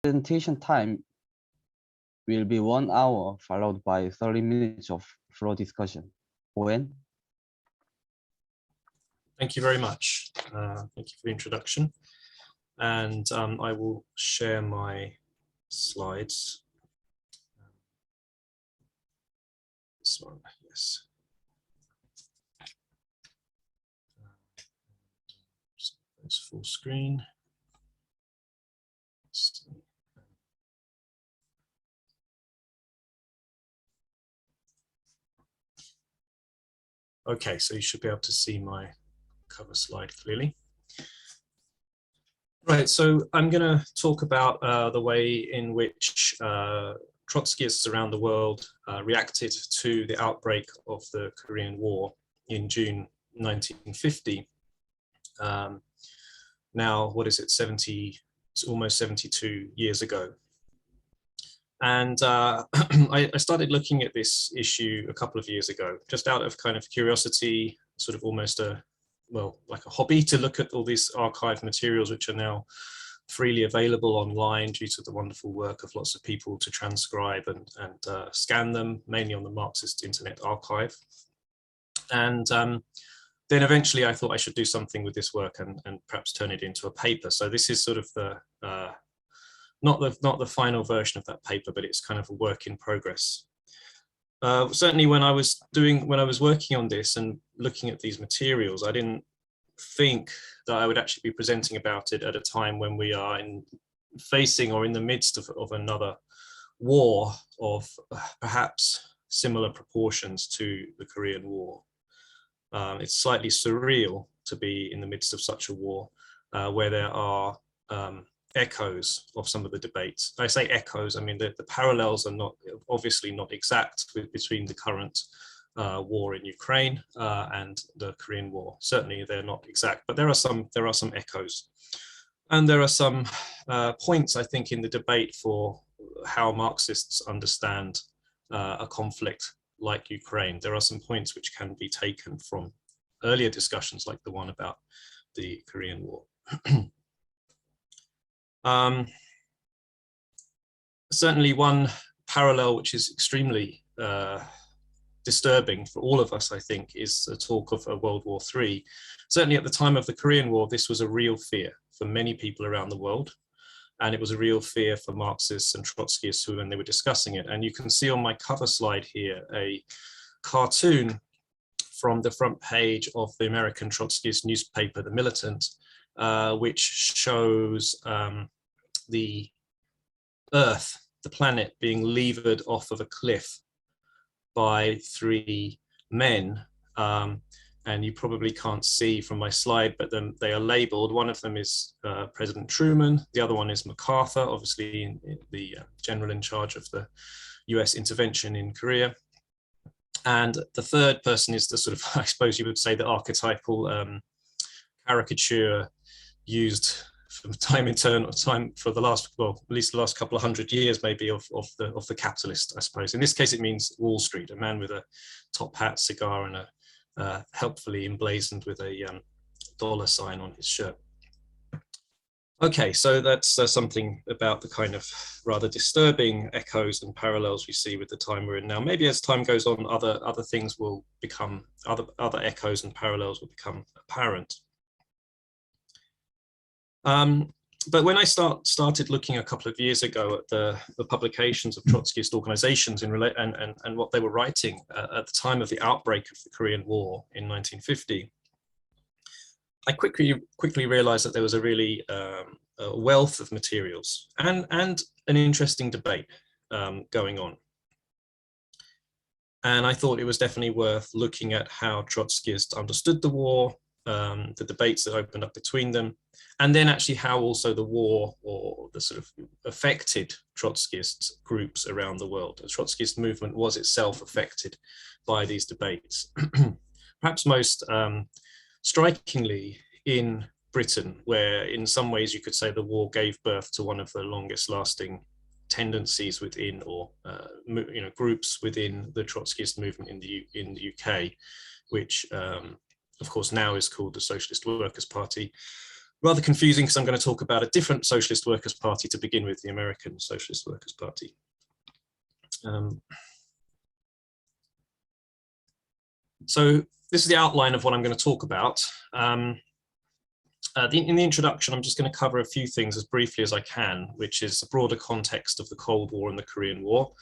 Presentation time will be 1 hour, followed by 30 minutes of floor discussion. Owen? Thank you very much. Thank you for the introduction. And I will share my slides. This one, yes. It's full screen. Okay, so you should be able to see my cover slide clearly. Right, so I'm going to talk about the way in which Trotskyists around the world reacted to the outbreak of the Korean War in June 1950. Now, what is it, it's almost 72 years ago. And I started looking at this issue a couple of years ago, just out of kind of curiosity, sort of almost like a hobby to look at all these archived materials, which are now freely available online due to the wonderful work of lots of people to transcribe and scan them, mainly on the Marxist Internet Archive. And then eventually I thought I should do something with this work and perhaps turn it into a paper. So this is sort of the not the final version of that paper, but it's kind of a work in progress. Certainly when I was working on this and looking at these materials, I didn't think that I would actually be presenting about it at a time when we are facing or in the midst of another war of perhaps similar proportions to the Korean War. It's slightly surreal to be in the midst of such a war where there are echoes of some of the debates. I say echoes, I mean the parallels are obviously not exact between the current war in Ukraine and the Korean War. Certainly they're not exact, but there are some echoes. And there are some points, I think, in the debate for how Marxists understand a conflict like Ukraine. There are some points which can be taken from earlier discussions like the one about the Korean War. Certainly one parallel which is extremely disturbing for all of us, I think, is the talk of World War III. Certainly at the time of the Korean War, this was a real fear for many people around the world. And it was a real fear for Marxists and Trotskyists when they were discussing it. And you can see on my cover slide here a cartoon from the front page of the American Trotskyist newspaper, The Militant, which shows the Earth, the planet, being levered off of a cliff by three men. And you probably can't see from my slide, but then they are labeled. One of them is President Truman. The other one is MacArthur, obviously the general in charge of the US intervention in Korea. And the third person is the sort of, I suppose you would say, the archetypal caricature used from time for the last, well, at least the last couple of hundred years, maybe, of the capitalist, I suppose. In this case, it means Wall Street, a man with a top hat, cigar, and a helpfully emblazoned with a dollar sign on his shirt. Okay, so that's something about the kind of rather disturbing echoes and parallels we see with the time we're in now. Maybe as time goes on, other things will become, other echoes and parallels will become apparent. But when I started looking a couple of years ago at the publications of Trotskyist organizations and what they were writing at the time of the outbreak of the Korean War in 1950, I quickly realized that there was a really a wealth of materials and an interesting debate going on. And I thought it was definitely worth looking at how Trotskyists understood the war, the debates that opened up between them, and then actually how also the war or the sort of affected Trotskyist groups around the world. The Trotskyist movement was itself affected by these debates. Perhaps most strikingly in Britain, where in some ways you could say the war gave birth to one of the longest lasting tendencies within, or groups within the Trotskyist movement in the UK, which of course now is called the Socialist Workers' Party. Rather confusing because I'm going to talk about a different Socialist Workers' Party to begin with, the American Socialist Workers' Party. So this is the outline of what I'm going to talk about. In the introduction, I'm just going to cover a few things as briefly as I can, which is the broader context of the Cold War and the Korean War,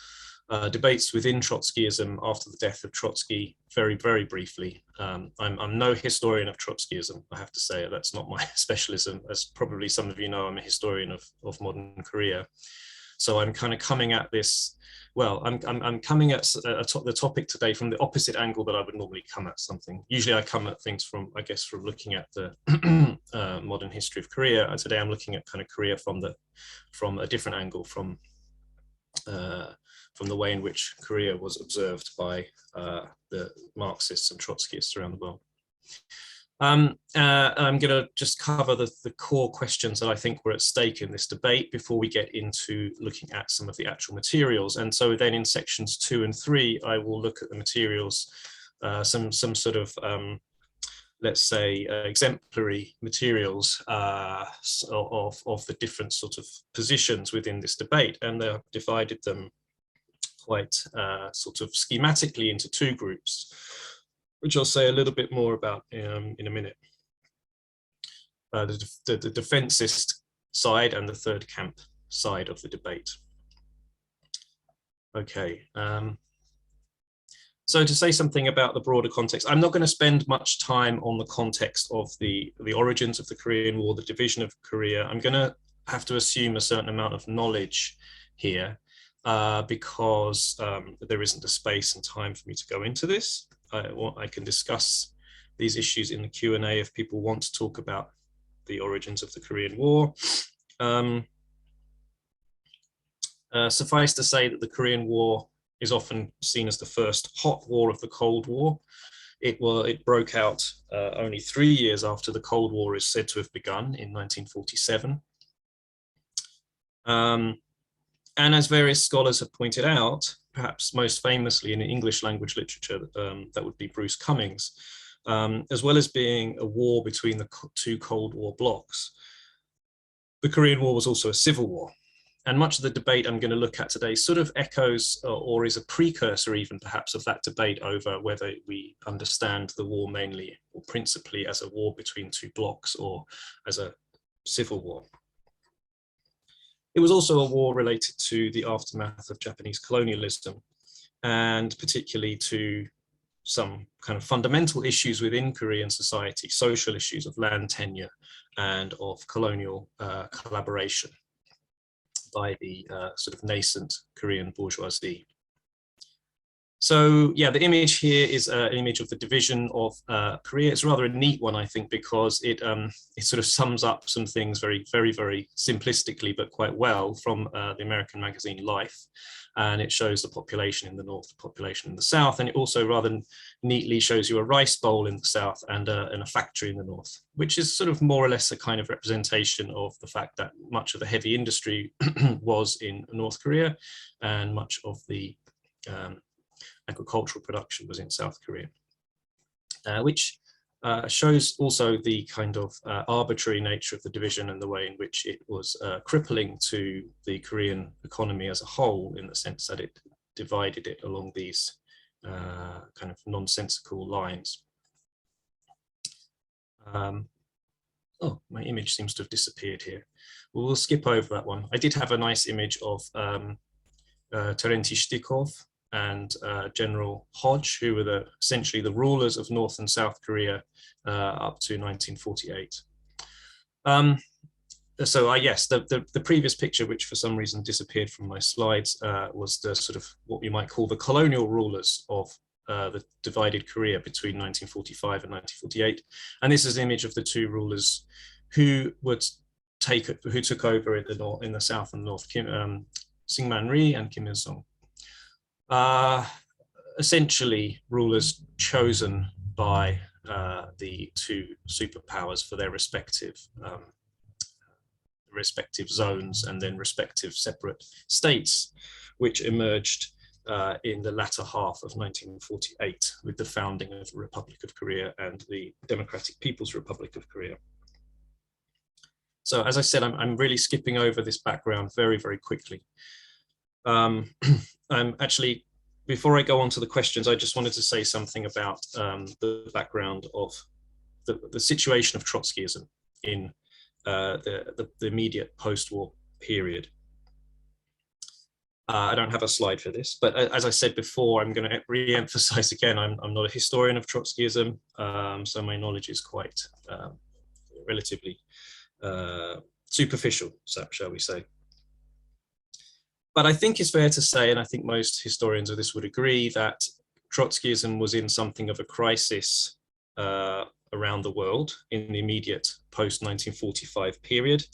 debates within Trotskyism after the death of Trotsky, very, very briefly. I'm no historian of Trotskyism, I have to say. That's not my specialism. As probably some of you know, I'm a historian of modern Korea. So I'm kind of coming at this, well, I'm coming at the topic today from the opposite angle that I would normally come at something. Usually I come at things from, I guess, from looking at the modern history of Korea. And today I'm looking at kind of Korea from a different angle, from the way in which Korea was observed by the Marxists and Trotskyists around the world. I'm going to just cover the core questions that I think were at stake in this debate before we get into looking at some of the actual materials. And so then in sections 2 and 3, I will look at the materials, some sort of, let's say, exemplary materials of the different sort of positions within this debate. And I've divided them quite sort of schematically into 2 groups, which I'll say a little bit more about in a minute. The defensist side and the third camp side of the debate. Okay, so to say something about the broader context, I'm not going to spend much time on the context of the origins of the Korean War, the division of Korea. I'm going to have to assume a certain amount of knowledge here because there isn't the space and time for me to go into this. I can discuss these issues in the Q&A if people want to talk about the origins of the Korean War. Suffice to say that the Korean War is often seen as the first hot war of the Cold War. It broke out only 3 years after the Cold War is said to have begun in 1947. And as various scholars have pointed out, perhaps most famously in English language literature, that would be Bruce Cummings, as well as being a war between the 2 Cold War blocs, the Korean War was also a civil war. And much of the debate I'm going to look at today sort of echoes or is a precursor even perhaps of that debate over whether we understand the war mainly or principally as a war between 2 blocs or as a civil war. It was also a war related to the aftermath of Japanese colonialism, and particularly to some kind of fundamental issues within Korean society, social issues of land tenure and of colonial collaboration by the sort of nascent Korean bourgeoisie. So yeah, the image here is an image of the division of Korea. It's rather a neat one, I think, because it sort of sums up some things very, very, very simplistically, but quite well from the American magazine Life. And it shows the population in the north, the population in the south. And it also rather neatly shows you a rice bowl in the south and a factory in the north, which is sort of more or less a kind of representation of the fact that much of the heavy industry was in North Korea and much of the agricultural production was in South Korea, which shows also the kind of arbitrary nature of the division and the way in which it was crippling to the Korean economy as a whole, in the sense that it divided it along these kind of nonsensical lines. Oh, my image seems to have disappeared here. We'll skip over that one. I did have a nice image of Terenty Shtikov and General Hodge, who were essentially the rulers of North and South Korea up to 1948. So yes, the previous picture, which for some reason disappeared from my slides, was the sort of what you might call the colonial rulers of the divided Korea between 1945 and 1948. And this is an image of the 2 rulers who took over in the south and north, Syngman Rhee and Kim Il-sung. Essentially rulers chosen by the 2 superpowers for their respective zones and then respective separate states, which emerged in the latter half of 1948 with the founding of the Republic of Korea and the Democratic People's Republic of Korea. So as I said, I'm really skipping over this background very, very quickly. Actually, before I go on to the questions, I just wanted to say something about the background of the situation of Trotskyism in the immediate post-war period. I don't have a slide for this, but as I said before, I'm going to re-emphasize again, I'm not a historian of Trotskyism, so my knowledge is quite relatively superficial, shall we say. But I think it's fair to say, and I think most historians of this would agree, that Trotskyism was in something of a crisis around the world in the immediate post-1945 period.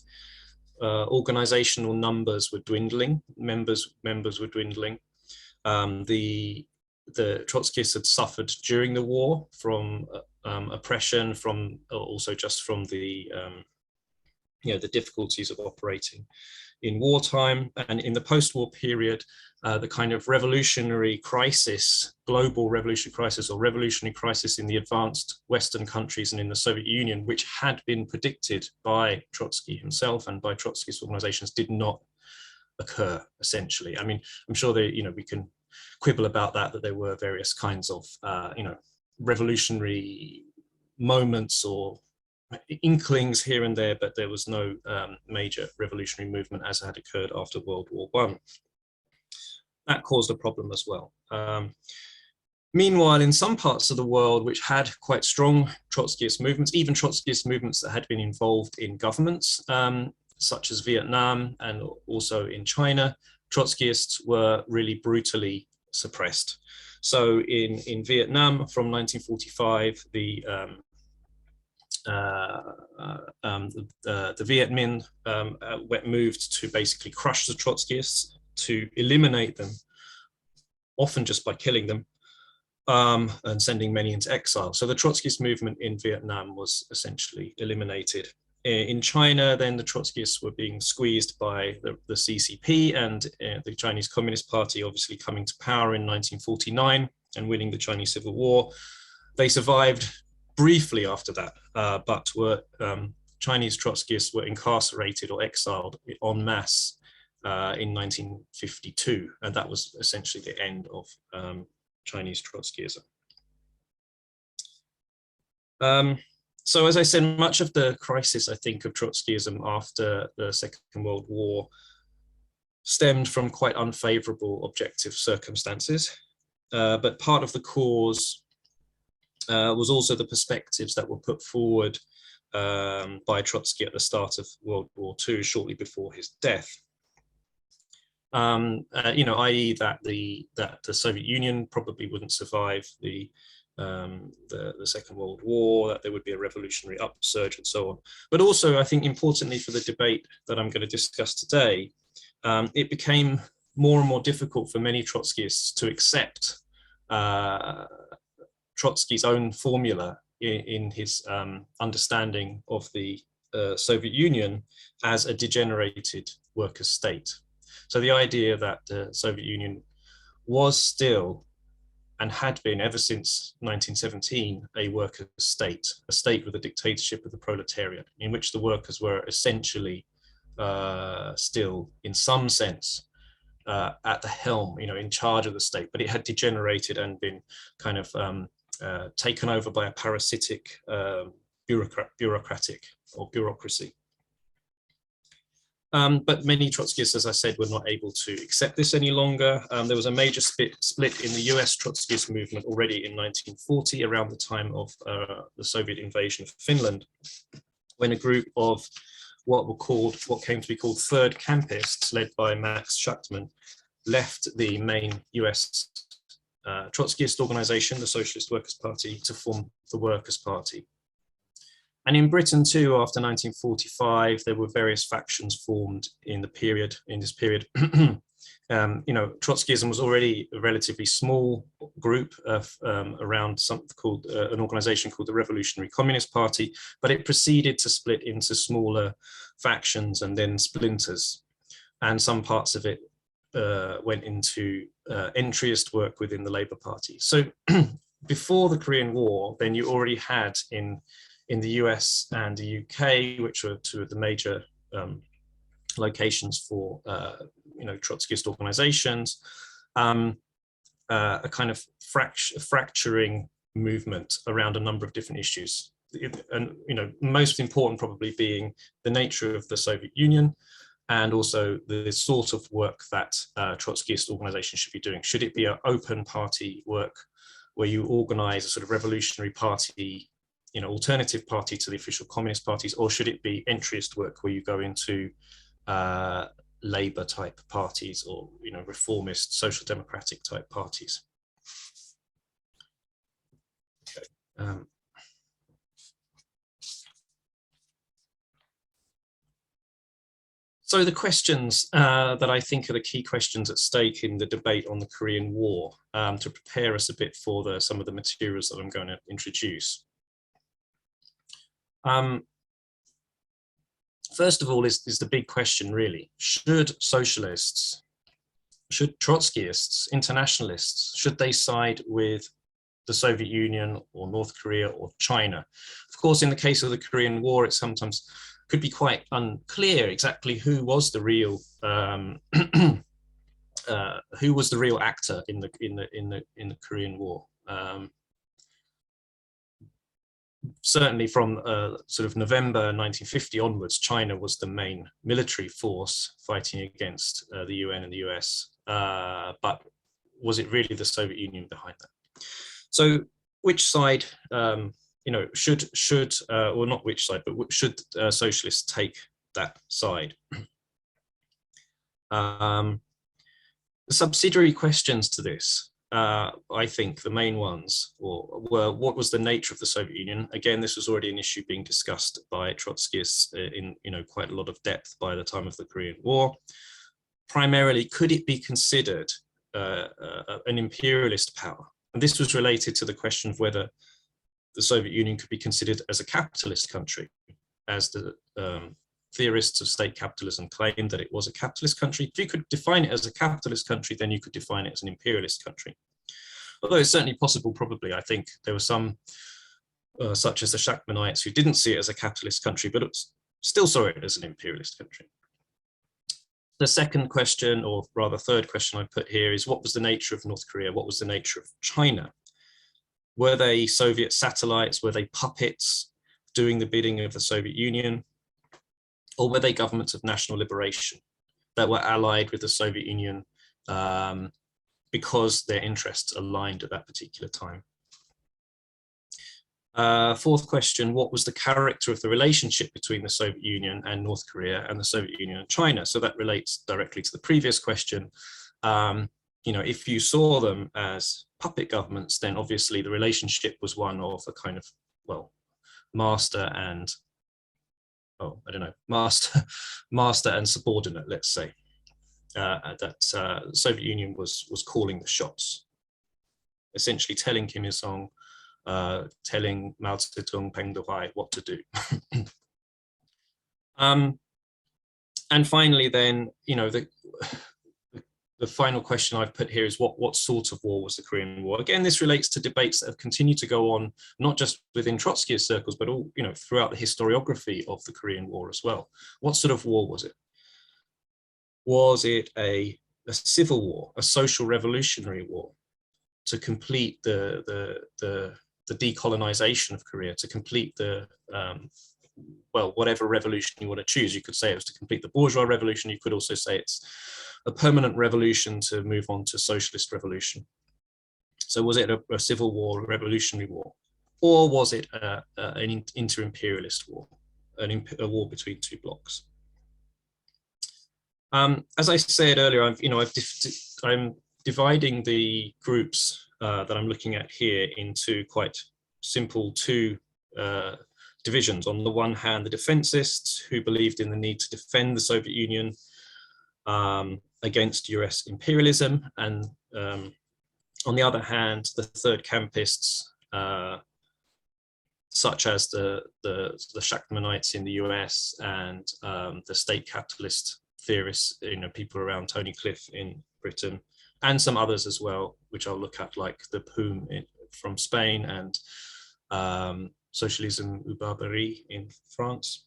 Organizational numbers were dwindling, members were dwindling. The Trotskyists had suffered during the war from oppression, from also just from the the difficulties of operating in wartime, and in the post-war period, the kind of revolutionary crisis, global revolutionary crisis or revolutionary crisis in the advanced Western countries and in the Soviet Union, which had been predicted by Trotsky himself and by Trotskyist organizations, did not occur, essentially. I mean, I'm sure we can quibble about that there were various kinds of, revolutionary moments or inklings here and there, but there was no major revolutionary movement as had occurred after World War I. That caused a problem as well. Meanwhile, in some parts of the world which had quite strong Trotskyist movements, even Trotskyist movements that had been involved in governments, such as Vietnam and also in China, Trotskyists were really brutally suppressed. So in Vietnam from 1945, the Viet Minh moved to basically crush the Trotskyists, to eliminate them, often just by killing them, and sending many into exile. So the Trotskyist movement in Vietnam was essentially eliminated. In China, then the Trotskyists were being squeezed by the CCP and the Chinese Communist Party, obviously coming to power in 1949 and winning the Chinese Civil War. They survived briefly after that, but Chinese Trotskyists were incarcerated or exiled en masse in 1952, and that was essentially the end of Chinese Trotskyism. So as I said, much of the crisis, I think, of Trotskyism after the Second World War stemmed from quite unfavorable objective circumstances, but part of the cause was also the perspectives that were put forward by Trotsky at the start of World War II, shortly before his death. I.e. that the Soviet Union probably wouldn't survive the Second World War, that there would be a revolutionary upsurge and so on. But also, I think importantly for the debate that I'm going to discuss today, it became more and more difficult for many Trotskyists to accept Trotsky's own formula in his understanding of the Soviet Union as a degenerated workers' state. So the idea that the Soviet Union was still and had been ever since 1917 a workers' state, a state with a dictatorship of the proletariat, in which the workers were essentially still, in some sense, at the helm, in charge of the state, but it had degenerated and been kind of taken over by a parasitic bureaucracy. But many Trotskyists, as I said, were not able to accept this any longer. There was a major split in the US Trotskyist movement already in 1940, around the time of the Soviet invasion of Finland, when a group of what came to be called third campists, led by Max Shachtman, left the main US Trotskyist organization, the Socialist Workers' Party, to form the Workers' Party. And in Britain too, after 1945, there were various factions formed in this period. Trotskyism was already a relatively small group of around something called an organization called the Revolutionary Communist Party, but it proceeded to split into smaller factions and then splinters. And some parts of it went into entryist work within the Labour Party. So before the Korean War, then you already had in in the US and the UK, which were two of the major locations for Trotskyist organizations, a kind of fracturing movement around a number of different issues. And most important probably being the nature of the Soviet Union, and also the sort of work that Trotskyist organizations should be doing. Should it be an open party work where you organize a sort of revolutionary party, alternative party to the official communist parties, or should it be entryist work where you go into labor type parties or reformist social democratic type parties? Okay. So the questions that I think are the key questions at stake in the debate on the Korean War, to prepare us a bit for some of the materials that I'm going to introduce. First of all is the big question really. Should socialists, should Trotskyists, internationalists, should they side with the Soviet Union or North Korea or China? Of course, in the case of the Korean War, it sometimes could be quite unclear exactly who was the real actor in the Korean War. Certainly from sort of November 1950 onwards, China was the main military force fighting against the UN and the US. But was it really the Soviet Union behind that? So which side, should or not which side, but should socialists take that side? The subsidiary questions to this, I think the main ones were what was the nature of the Soviet Union? Again, this was already an issue being discussed by Trotskyists in quite a lot of depth by the time of the Korean War. Primarily, could it be considered an imperialist power? And this was related to the question of whether the Soviet Union could be considered as a capitalist country, as the theorists of state capitalism claimed that it was a capitalist country. If you could define it as a capitalist country, then you could define it as an imperialist country. Although it's certainly possible, probably, I think there were some, such as the Shachtmanites, who didn't see it as a capitalist country, but still saw it as an imperialist country. The second question, or rather third question I put here, is what was the nature of North Korea? What was the nature of China? Were they Soviet satellites? Were they puppets doing the bidding of the Soviet Union? Or were they governments of national liberation that were allied with the Soviet Union because their interests aligned at that particular time? Fourth question, what was the character of the relationship between the Soviet Union and North Korea and the Soviet Union and China? So that relates directly to the previous question. If you saw them as puppet governments, then obviously the relationship was one of a kind of, well, master and, master and subordinate, let's say. That the Soviet Union was calling the shots, essentially telling Kim Il-sung, telling Mao Zedong, Peng Dehuai what to do. And finally, then, the final question I've put here is what sort of war was the Korean War? Again, this relates to debates that have continued to go on, not just within Trotskyist circles, but all, throughout the historiography of the Korean War as well. What sort of war was it? Was it a civil war, a social revolutionary war to complete the decolonization of Korea, to complete the, whatever revolution you want to choose? You could say it was to complete the bourgeois revolution. You could also say it's a permanent revolution to move on to socialist revolution. So was it a civil war, a revolutionary war? Or was it an inter-imperialist war, a war between two blocs? As I said earlier, I'm dividing the groups that I'm looking at here into quite simple two divisions. On the one hand, the defensists, who believed in the need to defend the Soviet Union against US imperialism, and on the other hand, the third campists, such as the Shachtmanites in the US and the state capitalist theorists, people around Tony Cliff in Britain, and some others as well, which I'll look at, like the Poom from Spain and Socialism ou Barbarie in France.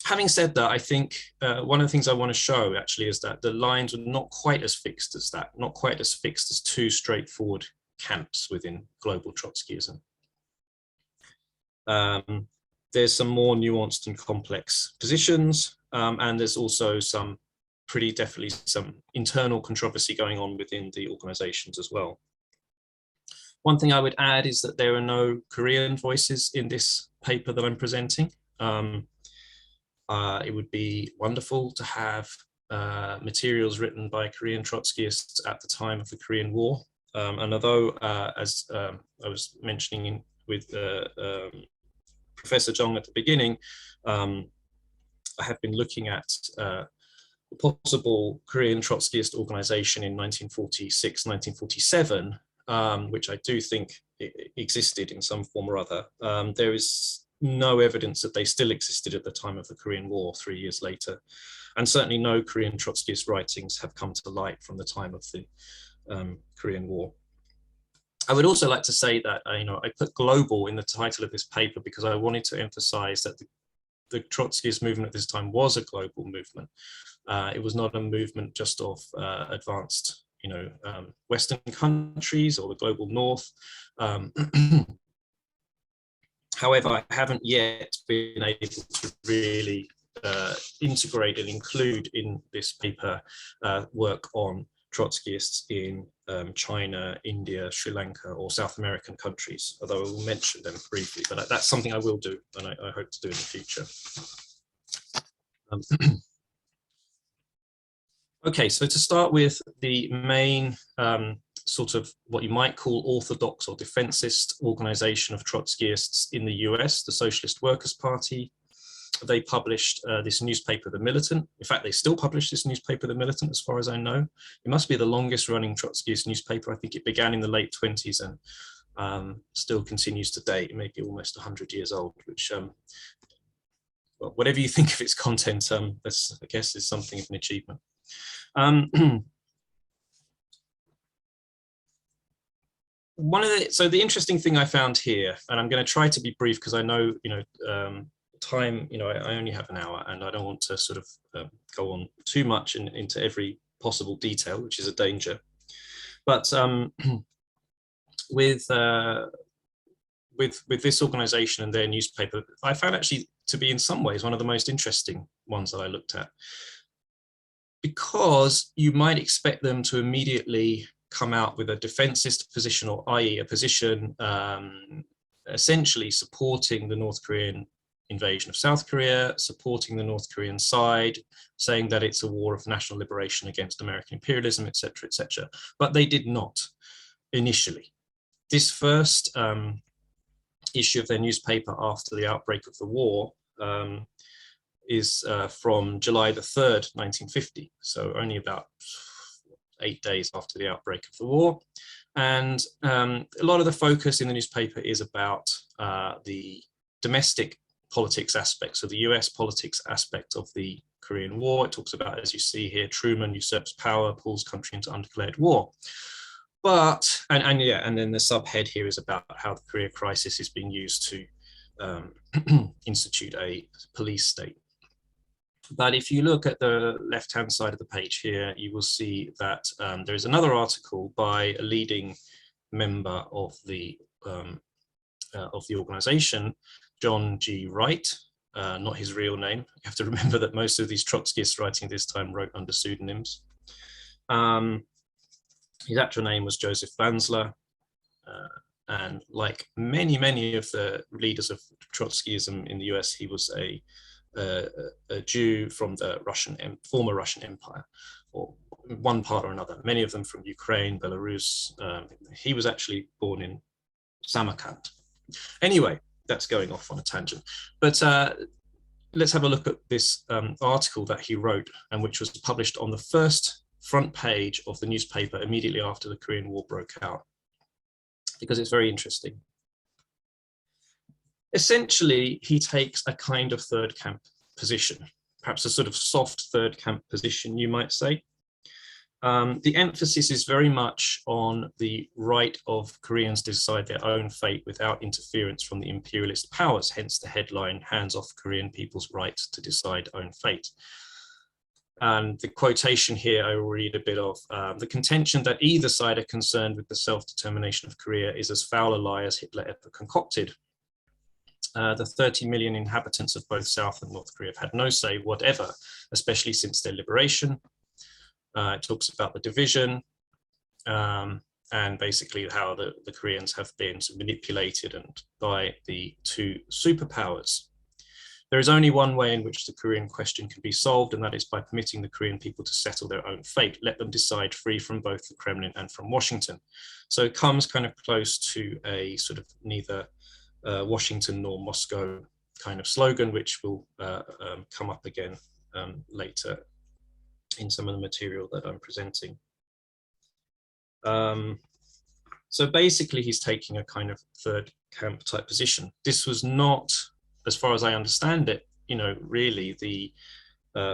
Having said that, I think one of the things I want to show actually is that the lines were not quite as fixed as that, not quite as fixed as two straightforward camps within global Trotskyism. There's some more nuanced and complex positions, and there's also definitely some internal controversy going on within the organizations as well. One thing I would add is that there are no Korean voices in this paper that I'm presenting. It would be wonderful to have materials written by Korean Trotskyists at the time of the Korean War. And although, as I was mentioning with Professor Jeong at the beginning, I have been looking at a possible Korean Trotskyist organization in 1946, 1947, which I do think existed in some form or other. There is no evidence that they still existed at the time of the Korean War 3 years later. And certainly no Korean Trotskyist writings have come to light from the time of the Korean War. I would also like to say that I put global in the title of this paper because I wanted to emphasize that the Trotskyist movement at this time was a global movement. It was not a movement just of advanced Western countries or the global North. However, I haven't yet been able to really integrate and include in this paper work on Trotskyists in China, India, Sri Lanka, or South American countries, although I will mention them briefly, but that's something I will do, and I hope to do in the future. Okay, so to start with, the main sort of what you might call orthodox or defensist organization of Trotskyists in the US, the Socialist Workers' Party. They published this newspaper, The Militant. In fact, they still publish this newspaper, The Militant, as far as I know. It must be the longest running Trotskyist newspaper. I think it began in the late 20s and still continues to date, maybe almost 100 years old, which, well, whatever you think of its content, that's, I guess, is something of an achievement. So the interesting thing I found here, and I'm going to try to be brief because I know, time, I only have an hour and I don't want to sort of go on too much into every possible detail, which is a danger. But with this organization and their newspaper, I found actually to be in some ways one of the most interesting ones that I looked at, because you might expect them to immediately come out with a defensist position, or i.e. a position essentially supporting the North Korean invasion of South Korea, supporting the North Korean side, saying that it's a war of national liberation against American imperialism, etc., etc. But they did not initially. This first issue of their newspaper after the outbreak of the war is from July the 3rd, 1950. So only about 8 days after the outbreak of the war. And a lot of the focus in the newspaper is about the domestic politics aspects of the US politics aspect of the Korean War. It talks about, as you see here, Truman usurps power, pulls country into undeclared war. But, and then the subhead here is about how the Korea crisis is being used to institute a police state. But if you look at the left-hand side of the page here, you will see that there is another article by a leading member of the organization, John G. Wright, not his real name. You have to remember that most of these Trotskyists writing this time wrote under pseudonyms. His actual name was Joseph Vansler, and like many of the leaders of Trotskyism in the US, he was a Jew from the former Russian Empire, or one part or another, many of them from Ukraine, Belarus. He was actually born in Samarkand. Anyway, that's going off on a tangent. But let's have a look at this article that he wrote, and which was published on the first front page of the newspaper immediately after the Korean War broke out, because it's very interesting. Essentially, he takes a kind of third camp position, perhaps a sort of soft third camp position, you might say. The emphasis is very much on the right of Koreans to decide their own fate without interference from the imperialist powers, hence the headline, "Hands off Korean people's right to decide own fate." And the quotation here I will read a bit of. "The contention that either side are concerned with the self-determination of Korea is as foul a lie as Hitler ever concocted. The 30 million inhabitants of both South and North Korea have had no say whatever, especially since their liberation." It talks about the division and basically how the Koreans have been manipulated by the two superpowers. "There is only one way in which the Korean question can be solved, and that is by permitting the Korean people to settle their own fate. Let them decide, free from both the Kremlin and from Washington." So it comes kind of close to a sort of neither Washington nor Moscow kind of slogan, which will come up again later in some of the material that I'm presenting. So basically he's taking a kind of third camp type position. This was not, as far as I understand it, really the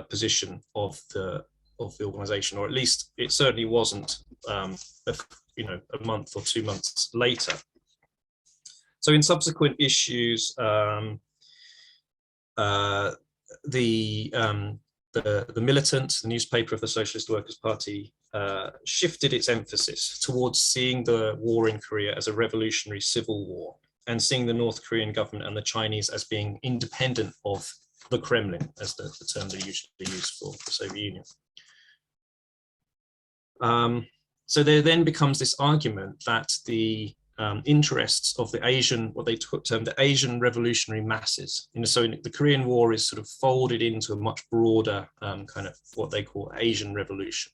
position of the organization, or at least it certainly wasn't, a month or 2 months later. So in subsequent issues, the Militant, the newspaper of the Socialist Workers' Party, shifted its emphasis towards seeing the war in Korea as a revolutionary civil war, and seeing the North Korean government and the Chinese as being independent of the Kremlin, as the term they usually use for the Soviet Union. So there then becomes this argument that the interests of the Asian, what they termed the Asian revolutionary masses, so the Korean War is sort of folded into a much broader kind of what they call Asian revolution.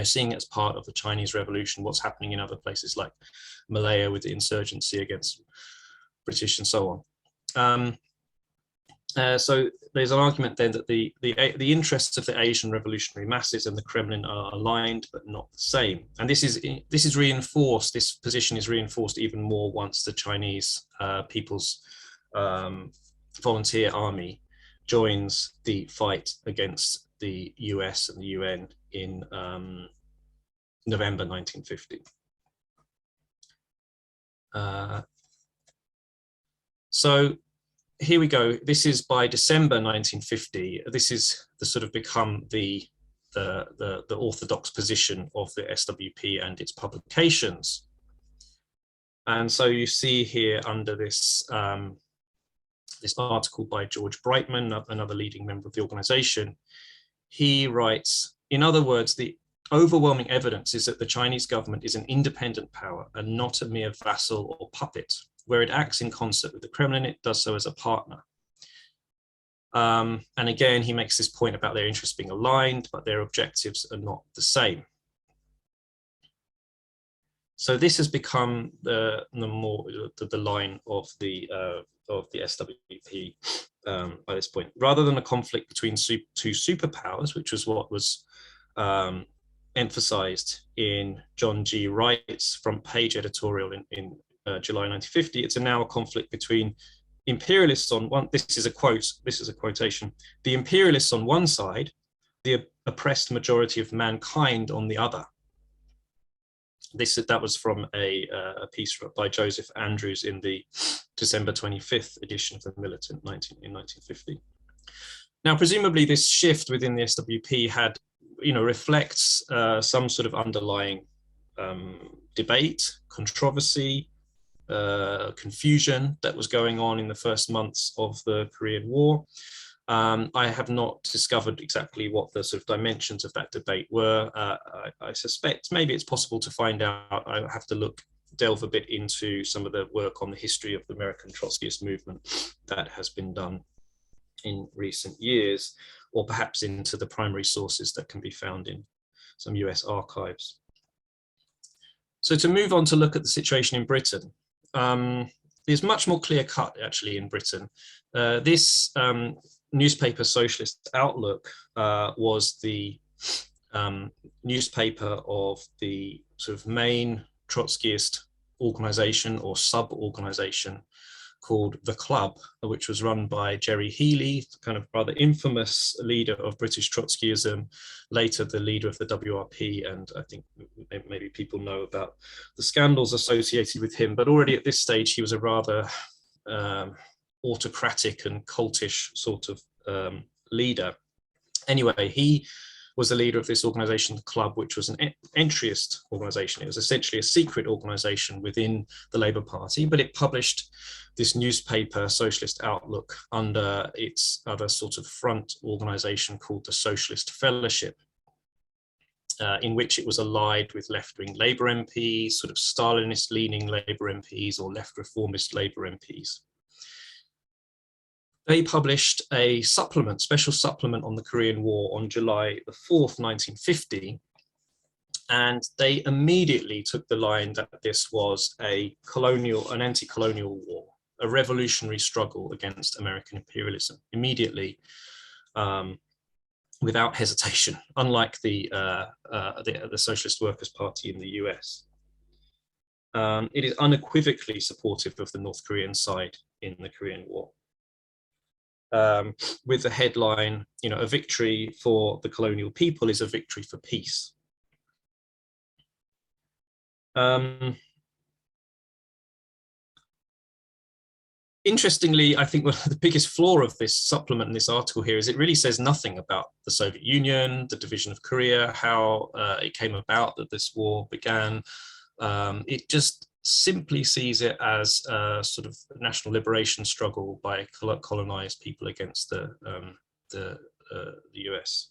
Seeing it as part of the Chinese Revolution, what's happening in other places like Malaya with the insurgency against British and so on. So there's an argument then that the interests of the Asian revolutionary masses and the Kremlin are aligned but not the same. And this is reinforced. This position is reinforced even more once the Chinese People's Volunteer Army joins the fight against the US and the UN in November 1950. So here we go. This is by December 1950. This is the sort of become the orthodox position of the SWP and its publications. And so you see here under this this article by George Brightman, another leading member of the organization, he writes, "In other words, the overwhelming evidence is that the Chinese government is an independent power and not a mere vassal or puppet. Where it acts in concert with the Kremlin, it does so as a partner." And again, he makes this point about their interests being aligned, but their objectives are not the same. So this has become the line of the SWP by this point. Rather than a conflict between two superpowers, which was what was emphasized in John G. Wright's front page editorial in July 1950, it's now a conflict between imperialists on one, this is a quotation, "the imperialists on one side, the oppressed majority of mankind on the other." That was from a piece by Joseph Andrews in the December 25th edition of the Militant in 1950. Now, presumably this shift within the SWP had, reflects some sort of underlying debate, controversy, confusion that was going on in the first months of the Korean War. I have not discovered exactly what the sort of dimensions of that debate were. I suspect maybe it's possible to find out. I have to delve a bit into some of the work on the history of the American Trotskyist movement that has been done in recent years, or perhaps into the primary sources that can be found in some US archives. So to move on to look at the situation in Britain, is much more clear cut actually in Britain. This newspaper, Socialist Outlook, was the newspaper of the sort of main Trotskyist organization or sub-organization called The Club, which was run by Jerry Healy, kind of rather infamous leader of British Trotskyism, later the leader of the WRP, and I think maybe people know about the scandals associated with him, but already at this stage he was a rather autocratic and cultish sort of leader. Anyway, he was the leader of this organization, the Club, which was an entryist organization. It was essentially a secret organization within the Labour Party, but it published this newspaper, Socialist Outlook, under its other sort of front organization called the Socialist Fellowship, in which it was allied with left-wing Labour MPs, sort of Stalinist-leaning Labour MPs or left reformist Labour MPs. They published a supplement, special supplement on the Korean War on July the 4th, 1950, and they immediately took the line that this was an anti-colonial war, a revolutionary struggle against American imperialism, immediately, without hesitation, unlike the Socialist Workers' Party in the US. It is unequivocally supportive of the North Korean side in the Korean War. With the headline, a victory for the colonial people is a victory for peace. Interestingly, I think the biggest flaw of this supplement in this article here is it really says nothing about the Soviet Union, the division of Korea, how it came about that this war began. It just simply sees it as a sort of national liberation struggle by colonized people against the US.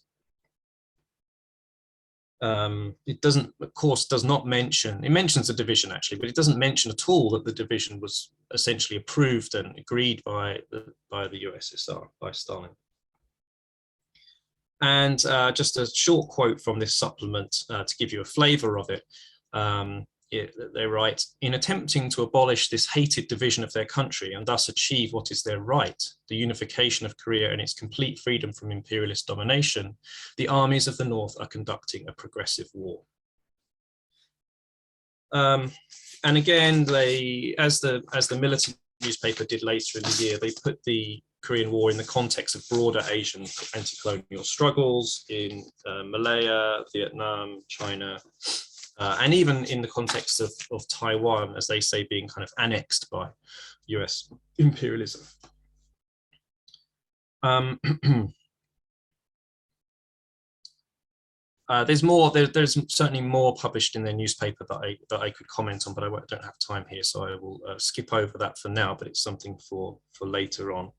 It doesn't, of course, does not mention, it mentions the division actually, but it doesn't mention at all that the division was essentially approved and agreed by the USSR, by Stalin. And just a short quote from this supplement to give you a flavor of it. They write, in attempting to abolish this hated division of their country and thus achieve what is their right, the unification of Korea and its complete freedom from imperialist domination, the armies of the North are conducting a progressive war. And again, as the Militant newspaper did later in the year, they put the Korean War in the context of broader Asian anti-colonial struggles in Malaya, Vietnam, China, and even in the context of Taiwan, as they say, being kind of annexed by US imperialism. There's certainly more published in their newspaper that I could comment on, but I don't have time here, so I will skip over that for now, but it's something for later on.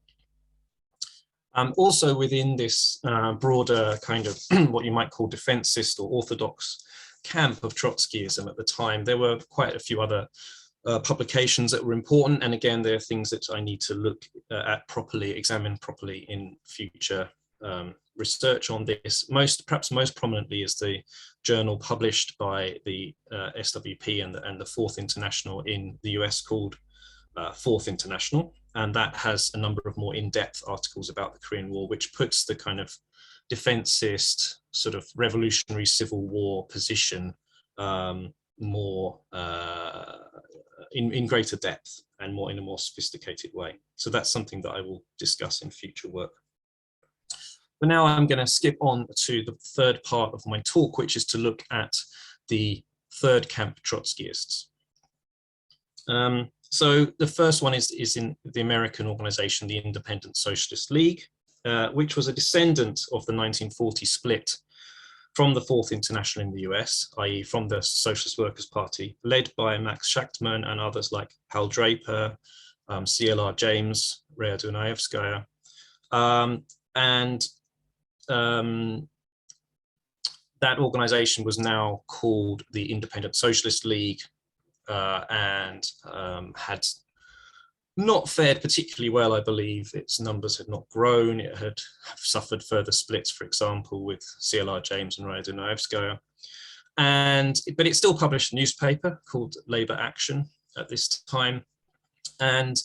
Also within this broader kind of what you might call defensist or orthodox camp of Trotskyism at the time, there were quite a few other publications that were important, and again, there are things that I need to look at properly, examine properly in future research on this. Perhaps most prominently is the journal published by the SWP and the Fourth International in the US called Fourth International, and that has a number of more in-depth articles about the Korean War, which puts the kind of defensist sort of revolutionary civil war position more in greater depth and more in a more sophisticated way. So that's something that I will discuss in future work. But now I'm going to skip on to the third part of my talk, which is to look at the third camp Trotskyists. So the first one is in the American organization, the Independent Socialist League, which was a descendant of the 1940 split from the Fourth International in the US, i.e. from the Socialist Workers' Party, led by Max Shachtman and others like Hal Draper, CLR James, Rhea Dunayevskaya. That organization was now called the Independent Socialist League, and had not fared particularly well, I believe. Its numbers had not grown. It had suffered further splits, for example, with CLR James and Rhea Dunayevskaya. But it still published a newspaper called Labour Action at this time. And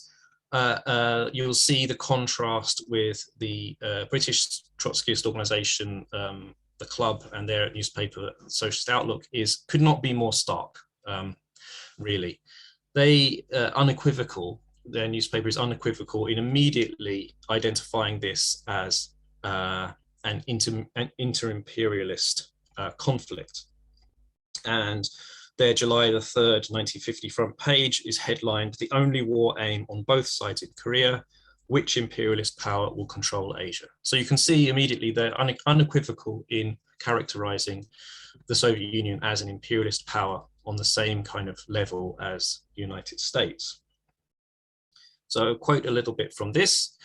you'll see the contrast with the British Trotskyist organization, the Club, and their newspaper, Socialist Outlook, could not be more stark, really. They unequivocal their newspaper is unequivocal in immediately identifying this as an inter-imperialist conflict. And their July the 3rd, 1950 front page is headlined, "The only war aim on both sides in Korea, which imperialist power will control Asia?" So you can see immediately they're unequivocal in characterizing the Soviet Union as an imperialist power on the same kind of level as the United States. So I'll quote a little bit from this.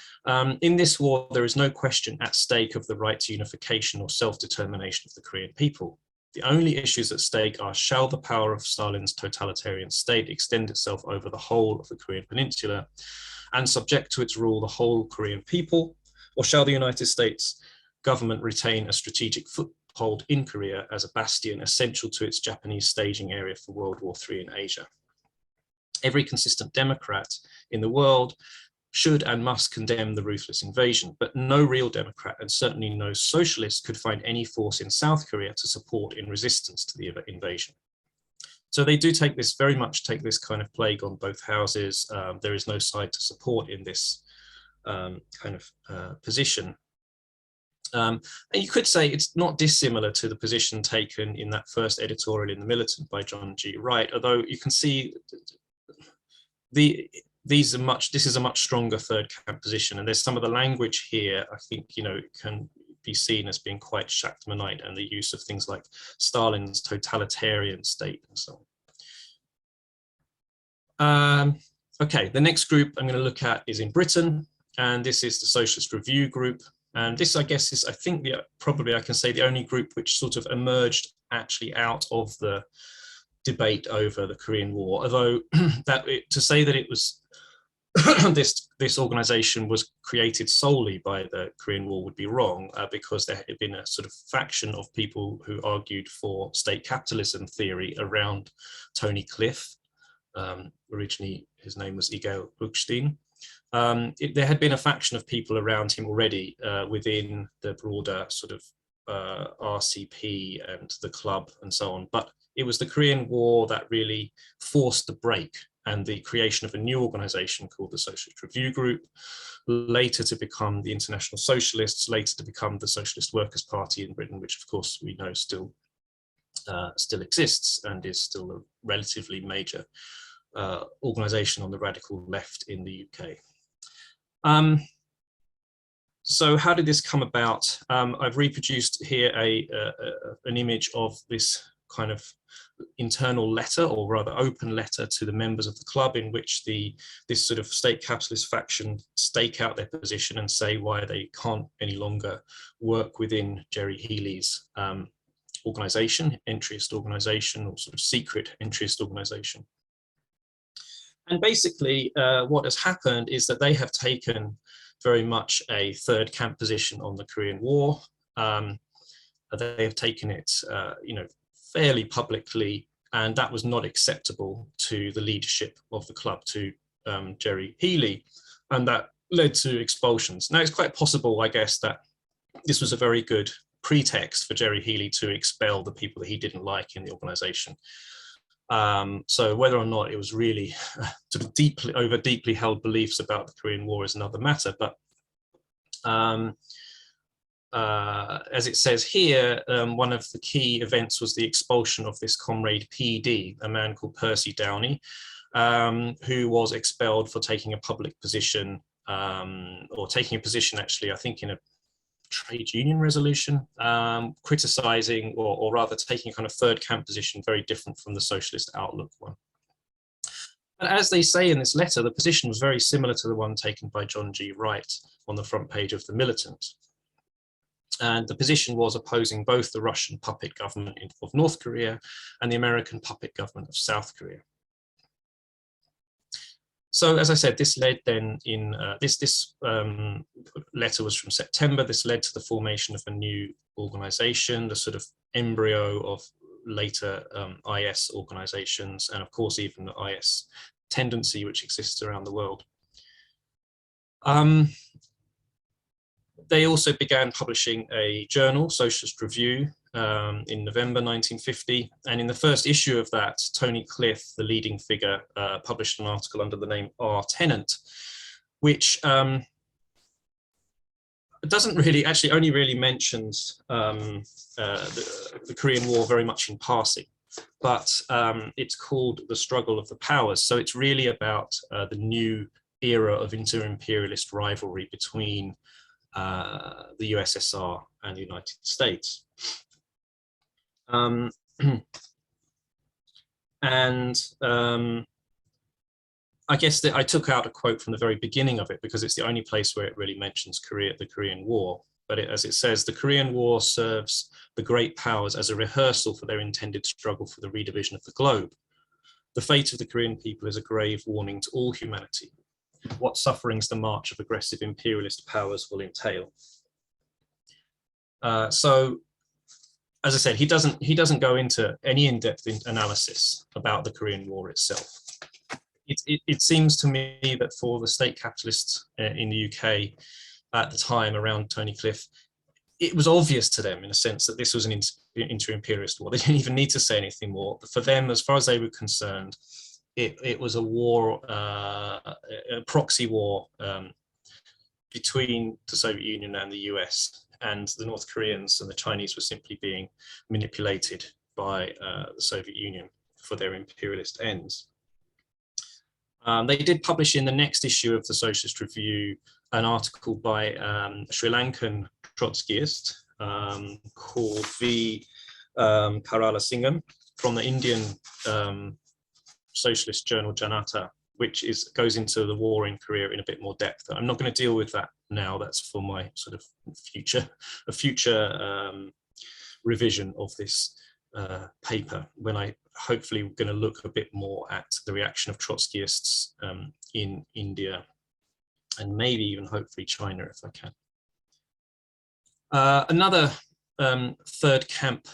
"In this war, there is no question at stake of the right to unification or self-determination of the Korean people. The only issues at stake are, shall the power of Stalin's totalitarian state extend itself over the whole of the Korean peninsula and subject to its rule the whole Korean people, or shall the United States government retain a strategic foothold in Korea as a bastion essential to its Japanese staging area for World War III in Asia? Every consistent Democrat in the world should and must condemn the ruthless invasion, but no real Democrat and certainly no socialist could find any force in South Korea to support in resistance to the invasion." So they do very much take this kind of plague on both houses. There is no side to support in this kind of position. And you could say it's not dissimilar to the position taken in that first editorial in the Militant by John G. Wright, although you can see this is a much stronger third camp position, and there's some of the language here I think can be seen as being quite Shachtmanite, and the use of things like Stalin's totalitarian state and so on. Okay, the next group I'm going to look at is in Britain, and this is the Socialist Review group, and this I guess is probably I can say the only group which sort of emerged actually out of the debate over the Korean War, although to say that it was this organization was created solely by the Korean War would be wrong, because there had been a sort of faction of people who argued for state capitalism theory around Tony Cliff. Originally his name was Igor Buchstein. There had been a faction of people around him already within the broader sort of RCP and the club and so on, but it was the Korean War that really forced the break and the creation of a new organization called the Socialist Review Group, later to become the International Socialists, later to become the Socialist Workers' Party in Britain, which of course we know still exists and is still a relatively major organization on the radical left in the UK. So how did this come about? I've reproduced here an image of this kind of internal letter, or rather open letter, to the members of the club, in which this sort of state capitalist faction stake out their position and say why they can't any longer work within Jerry Healy's organization, entryist organization, or sort of secret entryist organization. And basically what has happened is that they have taken very much a third camp position on the Korean War. They have taken it, fairly publicly, and that was not acceptable to the leadership of the club, to Jerry Healy, and that led to expulsions. Now, it's quite possible, I guess, that this was a very good pretext for Jerry Healy to expel the people that he didn't like in the organization. So whether or not it was really sort of deeply held beliefs about the Korean War is another matter, but as it says here, one of the key events was the expulsion of this comrade PD, a man called Percy Downey, who was expelled for taking a public position, or taking a position actually, I think, in a trade union resolution, criticizing, or rather taking a kind of third camp position very different from the Socialist Outlook one. And as they say in this letter, the position was very similar to the one taken by John G. Wright on the front page of the Militant. And the position was opposing both the Russian puppet government of North Korea and the American puppet government of South Korea. So, as I said, this led then in, this letter was from September. This led to the formation of a new organization, the sort of embryo of later IS organizations, and of course even the IS tendency which exists around the world. They also began publishing a journal, Socialist Review, in November 1950. And in the first issue of that, Tony Cliff, the leading figure, published an article under the name R. Tennant, which doesn't really, actually only really mentions the Korean War very much in passing, but it's called The Struggle of the Powers. So it's really about the new era of inter-imperialist rivalry between the USSR and the United States. I guess that I took out a quote from the very beginning of it because it's the only place where it really mentions the Korean War. But as it says, the Korean War serves the great powers as a rehearsal for their intended struggle for the redivision of the globe. The fate of the Korean people is a grave warning to all humanity. What sufferings the march of aggressive imperialist powers will entail. So, as I said, he doesn't go into any in-depth analysis about the Korean War itself. It seems to me that for the state capitalists in the UK at the time around Tony Cliff, it was obvious to them in a sense that this was an inter-imperialist war. They didn't even need to say anything more. For them, as far as they were concerned, it was a war, a proxy war between the Soviet Union and the US, and the North Koreans and the Chinese were simply being manipulated by the Soviet Union for their imperialist ends. They did publish in the next issue of the Socialist Review an article by a Sri Lankan Trotskyist called V. Karala Singham from the Indian socialist journal Janata, which goes into the war in Korea in a bit more depth. I'm not going to deal with that now. That's for my sort of future revision of this paper, when I hopefully going to look a bit more at the reaction of Trotskyists in India and maybe even hopefully China if I can. Another third camp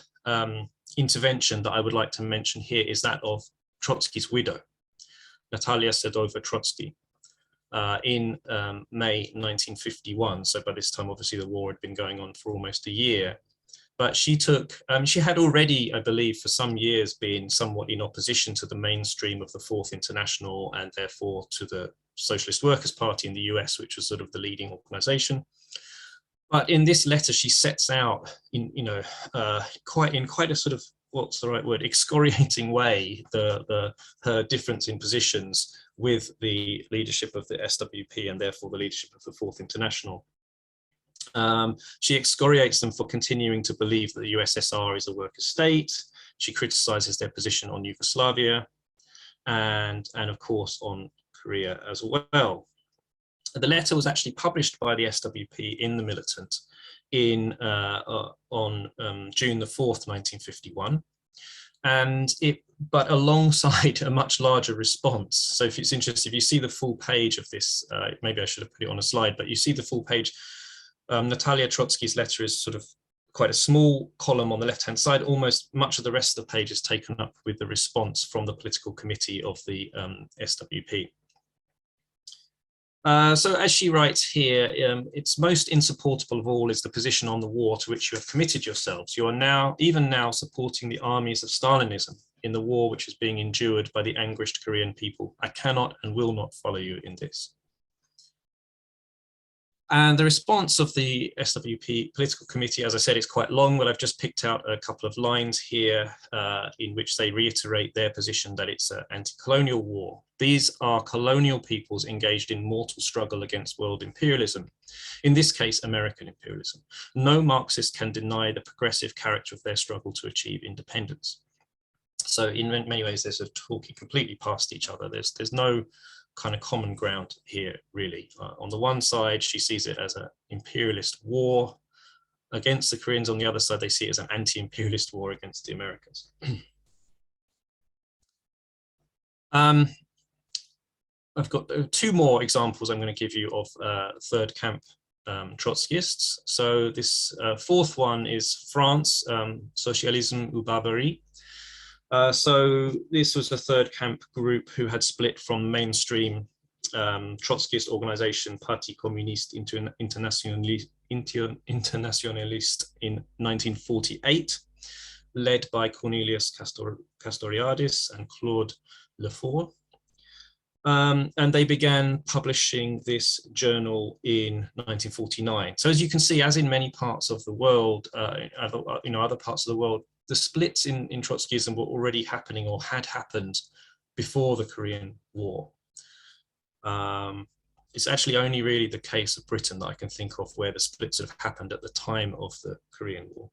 intervention that I would like to mention here is that of Trotsky's widow, Natalya Sedova Trotsky, in May 1951. So by this time, obviously, the war had been going on for almost a year. But she had already, I believe, for some years been somewhat in opposition to the mainstream of the Fourth International and therefore to the Socialist Workers' Party in the US, which was sort of the leading organization. But in this letter, she sets out in quite a sort of, what's the right word, excoriating way her difference in positions with the leadership of the SWP and therefore the leadership of the Fourth International. She excoriates them for continuing to believe that the USSR is a worker state. She criticizes their position on Yugoslavia and of course on Korea as well. The letter was actually published by the SWP in the Militant on June the 4th, 1951. But alongside a much larger response. So if it's interesting, if you see the full page of this, maybe I should have put it on a slide, but you see the full page. Natalya Trotsky's letter is sort of quite a small column on the left-hand side. Almost much of the rest of the page is taken up with the response from the political committee of the SWP. So as she writes here, it's most insupportable of all is the position on the war to which you have committed yourselves. You are even now supporting the armies of Stalinism in the war which is being endured by the anguished Korean people. I cannot and will not follow you in this. And the response of the SWP political committee, as I said, is quite long, but I've just picked out a couple of lines here in which they reiterate their position that it's an anti-colonial war. These are colonial peoples engaged in mortal struggle against world imperialism, in this case, American imperialism. No Marxist can deny the progressive character of their struggle to achieve independence. So in many ways, they're sort of talking completely past each other. There's no kind of common ground here, really. On the one side, she sees it as an imperialist war against the Koreans. On the other side, they see it as an anti-imperialist war against the Americans. I've got two more examples I'm going to give you of third camp Trotskyists. So this fourth one is France, Socialism ou Barbarie. So this was a third camp group who had split from mainstream Trotskyist organization Parti Communiste Internationaliste in 1948. led by Cornelius Castoriadis and Claude Lefort. And they began publishing this journal in 1949. So as you can see, as in many parts of the world, other parts of the world, the splits in Trotskyism were already happening or had happened before the Korean War. It's actually only really the case of Britain that I can think of where the splits have happened at the time of the Korean War.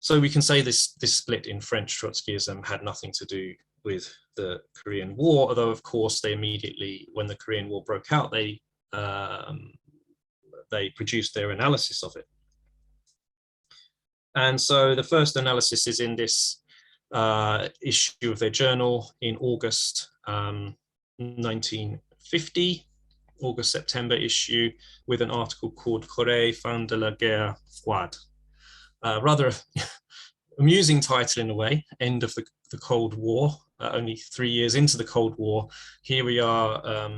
So we can say this split in French Trotskyism had nothing to do with the Korean War, although of course they immediately, when the Korean War broke out, they produced their analysis of it. And so the first analysis is in this issue of their journal in August 1950, August-September issue, with an article called Corée, fin de la guerre froide. Rather amusing title in a way, end of the Cold War, only 3 years into the Cold War. Here we are,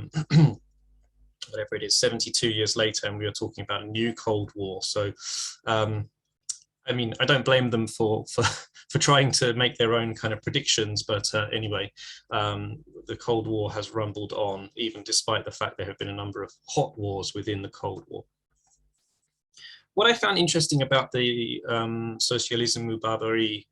whatever it is, 72 years later, and we are talking about a new Cold War. So, I mean, I don't blame them for trying to make their own kind of predictions, but anyway, the Cold War has rumbled on, even despite the fact there have been a number of hot wars within the Cold War. What I found interesting about the Socialism ou Barbarie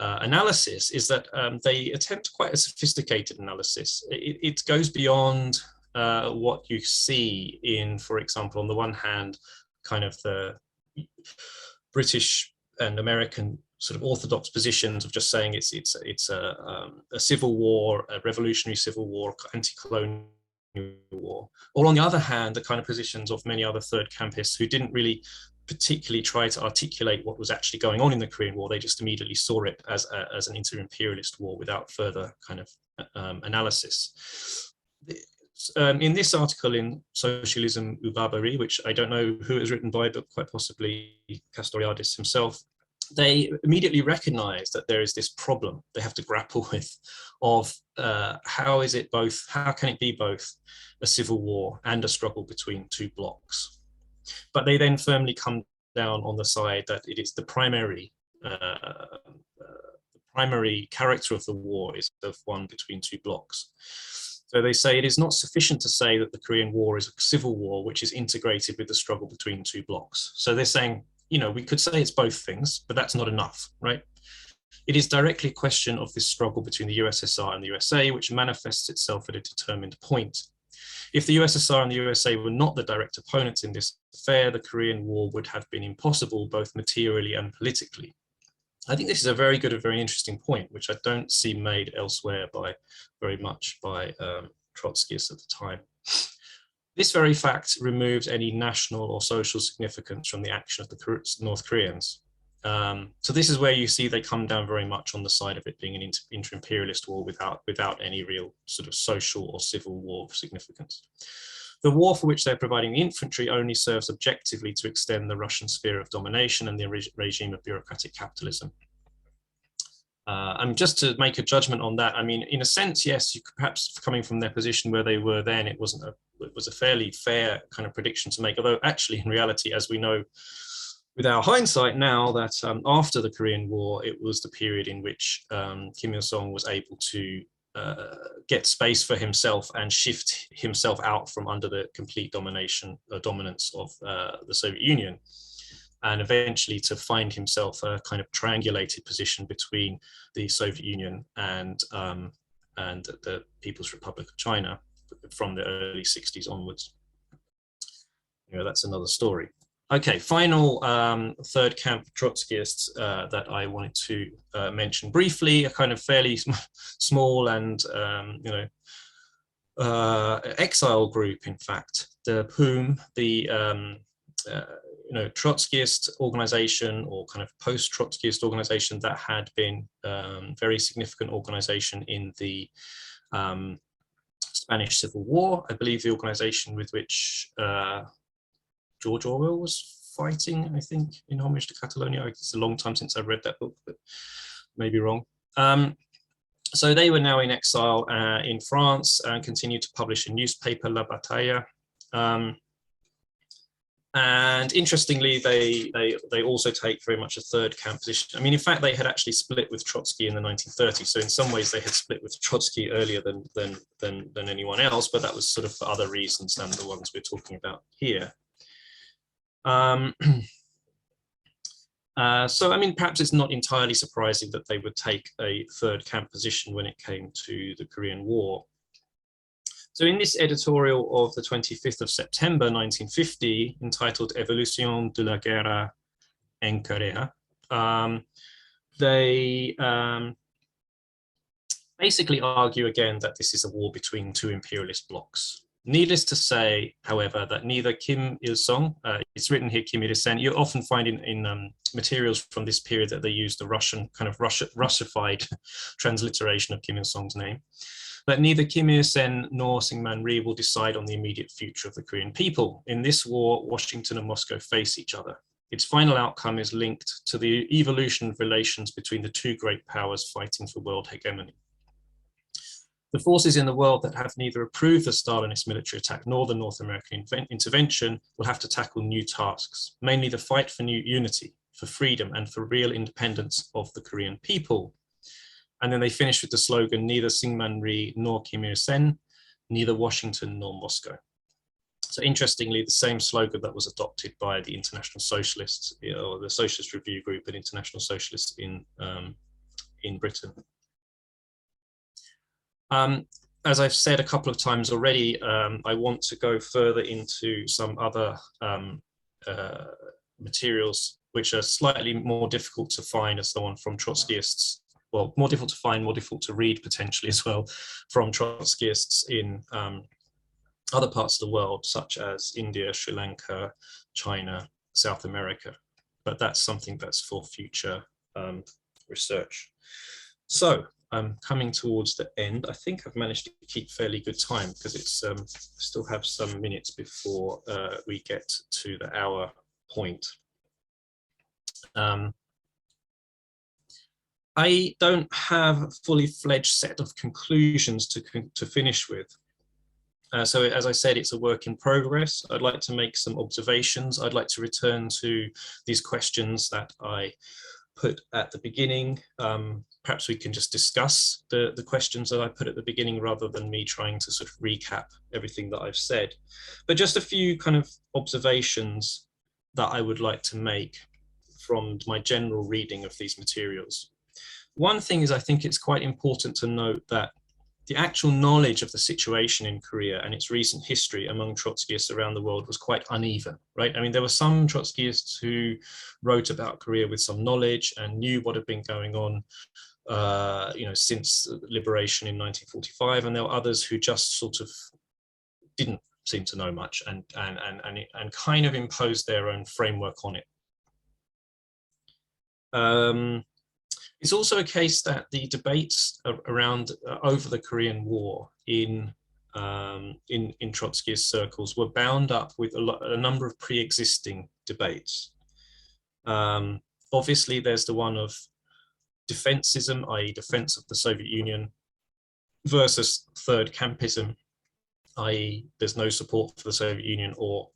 analysis is that they attempt quite a sophisticated analysis. It goes beyond what you see in, for example, on the one hand, kind of the British and American sort of orthodox positions of just saying it's a civil war, a revolutionary civil war, anti-colonial war, or on the other hand, the kind of positions of many other third campists who didn't really particularly try to articulate what was actually going on in the Korean War. They just immediately saw it as an inter-imperialist war without further kind of analysis. In this article in Socialism ou Barbarie, which I don't know who it was written by, but quite possibly Castoriadis himself, they immediately recognize that there is this problem they have to grapple with of how can it be both a civil war and a struggle between two blocks? But they then firmly come down on the side that it is the primary character of the war is of one between two blocks. So they say it is not sufficient to say that the Korean War is a civil war which is integrated with the struggle between two blocks. So they're saying, you know, we could say it's both things, but that's not enough, right? It is directly a question of this struggle between the USSR and the USA, which manifests itself at a determined point. If the USSR and the USA were not the direct opponents in this affair, the Korean War would have been impossible, both materially and politically. I think this is a very good and very interesting point, which I don't see made elsewhere very much by Trotskyists at the time. This very fact removes any national or social significance from the action of the North Koreans. So this is where you see they come down very much on the side of it being an inter-imperialist war without any real sort of social or civil war significance. The war for which they're providing the infantry only serves objectively to extend the Russian sphere of domination and the regime of bureaucratic capitalism. Just to make a judgment on that, I mean, in a sense, yes, you could perhaps, coming from their position where they were then, it was a fairly fair kind of prediction to make, although actually in reality, as we know with our hindsight now, that after the Korean War, it was the period in which Kim Il-sung was able to get space for himself and shift himself out from under the complete dominance of the Soviet Union, and eventually to find himself a kind of triangulated position between the Soviet Union and the People's Republic of China from the early 60s onwards. You know, that's another story. Okay, final third camp Trotskyists that I wanted to mention briefly, a kind of fairly small and exile group, in fact, the POOM, the Trotskyist organization, or kind of post-Trotskyist organization that had been very significant organization in the Spanish Civil War. I believe the organization with which George Orwell was fighting, I think, in Homage to Catalonia. It's a long time since I read that book, but maybe wrong. So they were now in exile in France and continued to publish a newspaper, La Bataille. And interestingly, they also take very much a third camp position. I mean, in fact, they had actually split with Trotsky in the 1930s. So in some ways, they had split with Trotsky earlier than anyone else, but that was sort of for other reasons than the ones we're talking about here. So, I mean, perhaps it's not entirely surprising that they would take a third camp position when it came to the Korean War. So in this editorial of the 25th of September 1950, entitled Evolution de la guerre en Korea, they basically argue again that this is a war between two imperialist blocs. Needless to say, however, that neither Kim Il-sung, it's written here Kim Il-sen, you often find in materials from this period that they use the Russian, kind of Russified transliteration of Kim Il-sung's name. But neither Kim Il-sen nor Syngman Rhee will decide on the immediate future of the Korean people. In this war, Washington and Moscow face each other. Its final outcome is linked to the evolution of relations between the two great powers fighting for world hegemony. The forces in the world that have neither approved the Stalinist military attack nor the North American intervention will have to tackle new tasks, mainly the fight for new unity, for freedom, and for real independence of the Korean people. And then they finish with the slogan, neither Syngman Rhee nor Kim Il-sen, neither Washington nor Moscow. So interestingly, the same slogan that was adopted by the International Socialists, or the Socialist Review Group and International Socialists in Britain. As I've said a couple of times already, I want to go further into some other materials which are slightly more difficult to find as the one from Trotskyists. Well, more difficult to find, more difficult to read potentially as well, from Trotskyists in other parts of the world, such as India, Sri Lanka, China, South America. But that's something that's for future research. So I'm coming towards the end. I think I've managed to keep fairly good time because it's still have some minutes before we get to the hour point. I don't have a fully fledged set of conclusions to finish with. So as I said, it's a work in progress. I'd like to make some observations. I'd like to return to these questions that I put at the beginning. Perhaps we can just discuss the questions that I put at the beginning rather than me trying to sort of recap everything that I've said. But just a few kind of observations that I would like to make from my general reading of these materials. One thing is, I think it's quite important to note that the actual knowledge of the situation in Korea and its recent history among Trotskyists around the world was quite uneven, right? I mean, there were some Trotskyists who wrote about Korea with some knowledge and knew what had been going on, since liberation in 1945, and there were others who just sort of didn't seem to know much and kind of imposed their own framework on it. It's also a case that the debates around over the Korean War in Trotskyist circles were bound up with a number of pre-existing debates. Obviously, there's the one of defensism, i.e. defense of the Soviet Union, versus third campism, i.e. there's no support for the Soviet Union or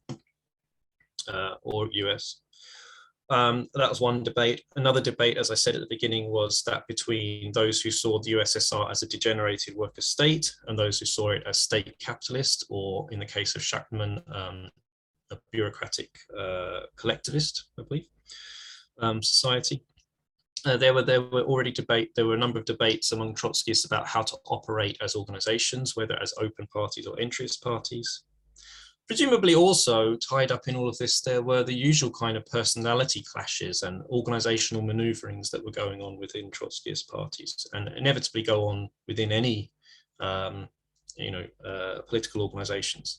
US. That was one debate. Another debate, as I said at the beginning, was that between those who saw the USSR as a degenerated worker state and those who saw it as state capitalist, or in the case of Shachtman, a bureaucratic collectivist, I believe, society. There were a number of debates among Trotskyists about how to operate as organizations, whether as open parties or entryist parties. Presumably also tied up in all of this, there were the usual kind of personality clashes and organizational maneuverings that were going on within Trotskyist parties and inevitably go on within any, political organizations.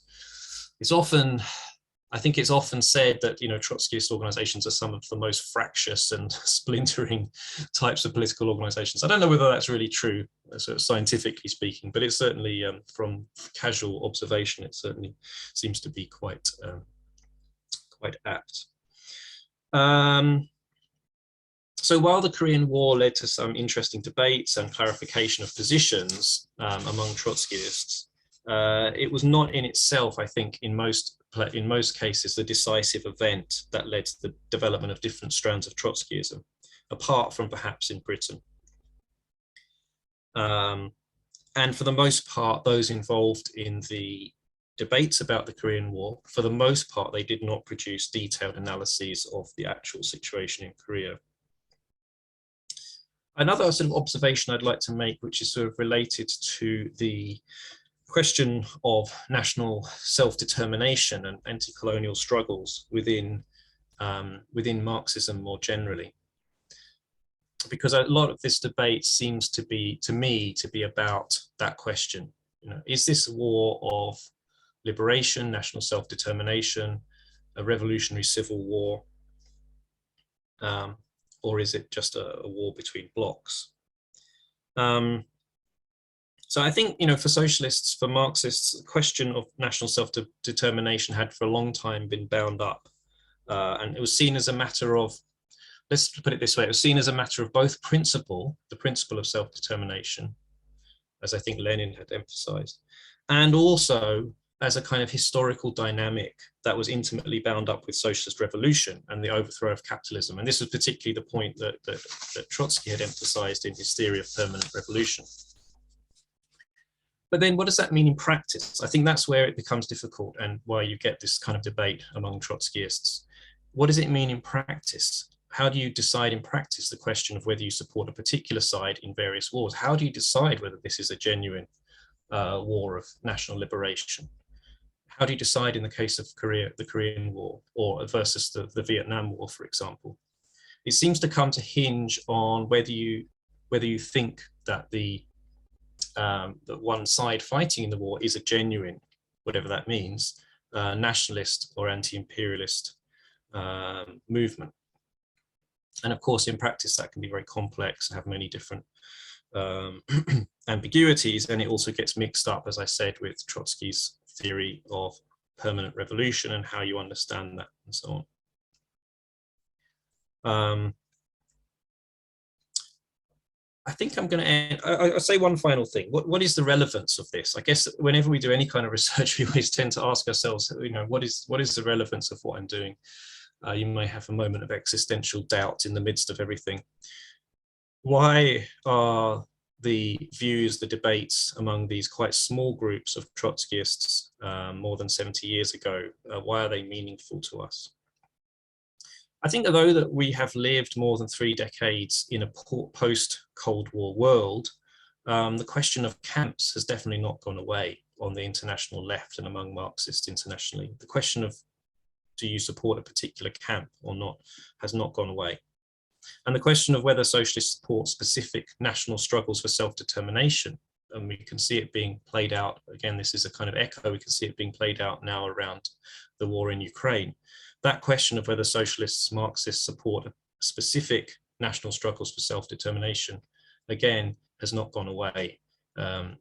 I think it's often said that, Trotskyist organizations are some of the most fractious and splintering types of political organizations. I don't know whether that's really true, sort of scientifically speaking, but it's certainly, from casual observation, it certainly seems to be quite apt. So while the Korean War led to some interesting debates and clarification of positions among Trotskyists, it was not in itself, I think, in most in most cases, the decisive event that led to the development of different strands of Trotskyism, apart from perhaps in Britain. And for the most part, those involved in the debates about the Korean War, for the most part, they did not produce detailed analyses of the actual situation in Korea. Another sort of observation I'd like to make, which is sort of related to the question of national self-determination and anti-colonial struggles within Marxism more generally. Because a lot of this debate seems to be, to me, to be about that question. You know, is this a war of liberation, national self-determination, a revolutionary civil war, or is it just a war between blocs? So I think, you know, for socialists, for Marxists, the question of national self-determination had for a long time been bound up, and it was seen as a matter of, let's put it this way, it was seen as a matter of both principle, the principle of self-determination, as I think Lenin had emphasized, and also as a kind of historical dynamic that was intimately bound up with socialist revolution and the overthrow of capitalism. And this was particularly the point that Trotsky had emphasized in his theory of permanent revolution. But then what does that mean in practice? I think that's where it becomes difficult and why you get this kind of debate among Trotskyists. What does it mean in practice? How do you decide in practice the question of whether you support a particular side in various wars? How do you decide whether this is a genuine war of national liberation? How do you decide in the case of the Korean War, or versus the Vietnam War, for example? It seems to come to hinge on whether you think that that one side fighting in the war is a genuine, whatever that means, nationalist or anti-imperialist movement. And of course, in practice, that can be very complex and have many different ambiguities. And it also gets mixed up, as I said, with Trotsky's theory of permanent revolution and how you understand that and so on. I think I'm going to end. I'll say one final thing. What is the relevance of this? I guess whenever we do any kind of research, we always tend to ask ourselves, you know, what is the relevance of what I'm doing? You may have a moment of existential doubt in the midst of everything. Why are the views, the debates among these quite small groups of Trotskyists more than 70 years ago, why are they meaningful to us? I think although that we have lived more than 3 decades in a post-Cold War world, the question of camps has definitely not gone away on the international left and among Marxists internationally. The question of do you support a particular camp or not has not gone away. And the question of whether socialists support specific national struggles for self-determination, and we can see it being played out, again, this is a kind of echo, we can see it being played out now around the war in Ukraine. That question of whether socialists, Marxists support specific national struggles for self-determination, again, has not gone away,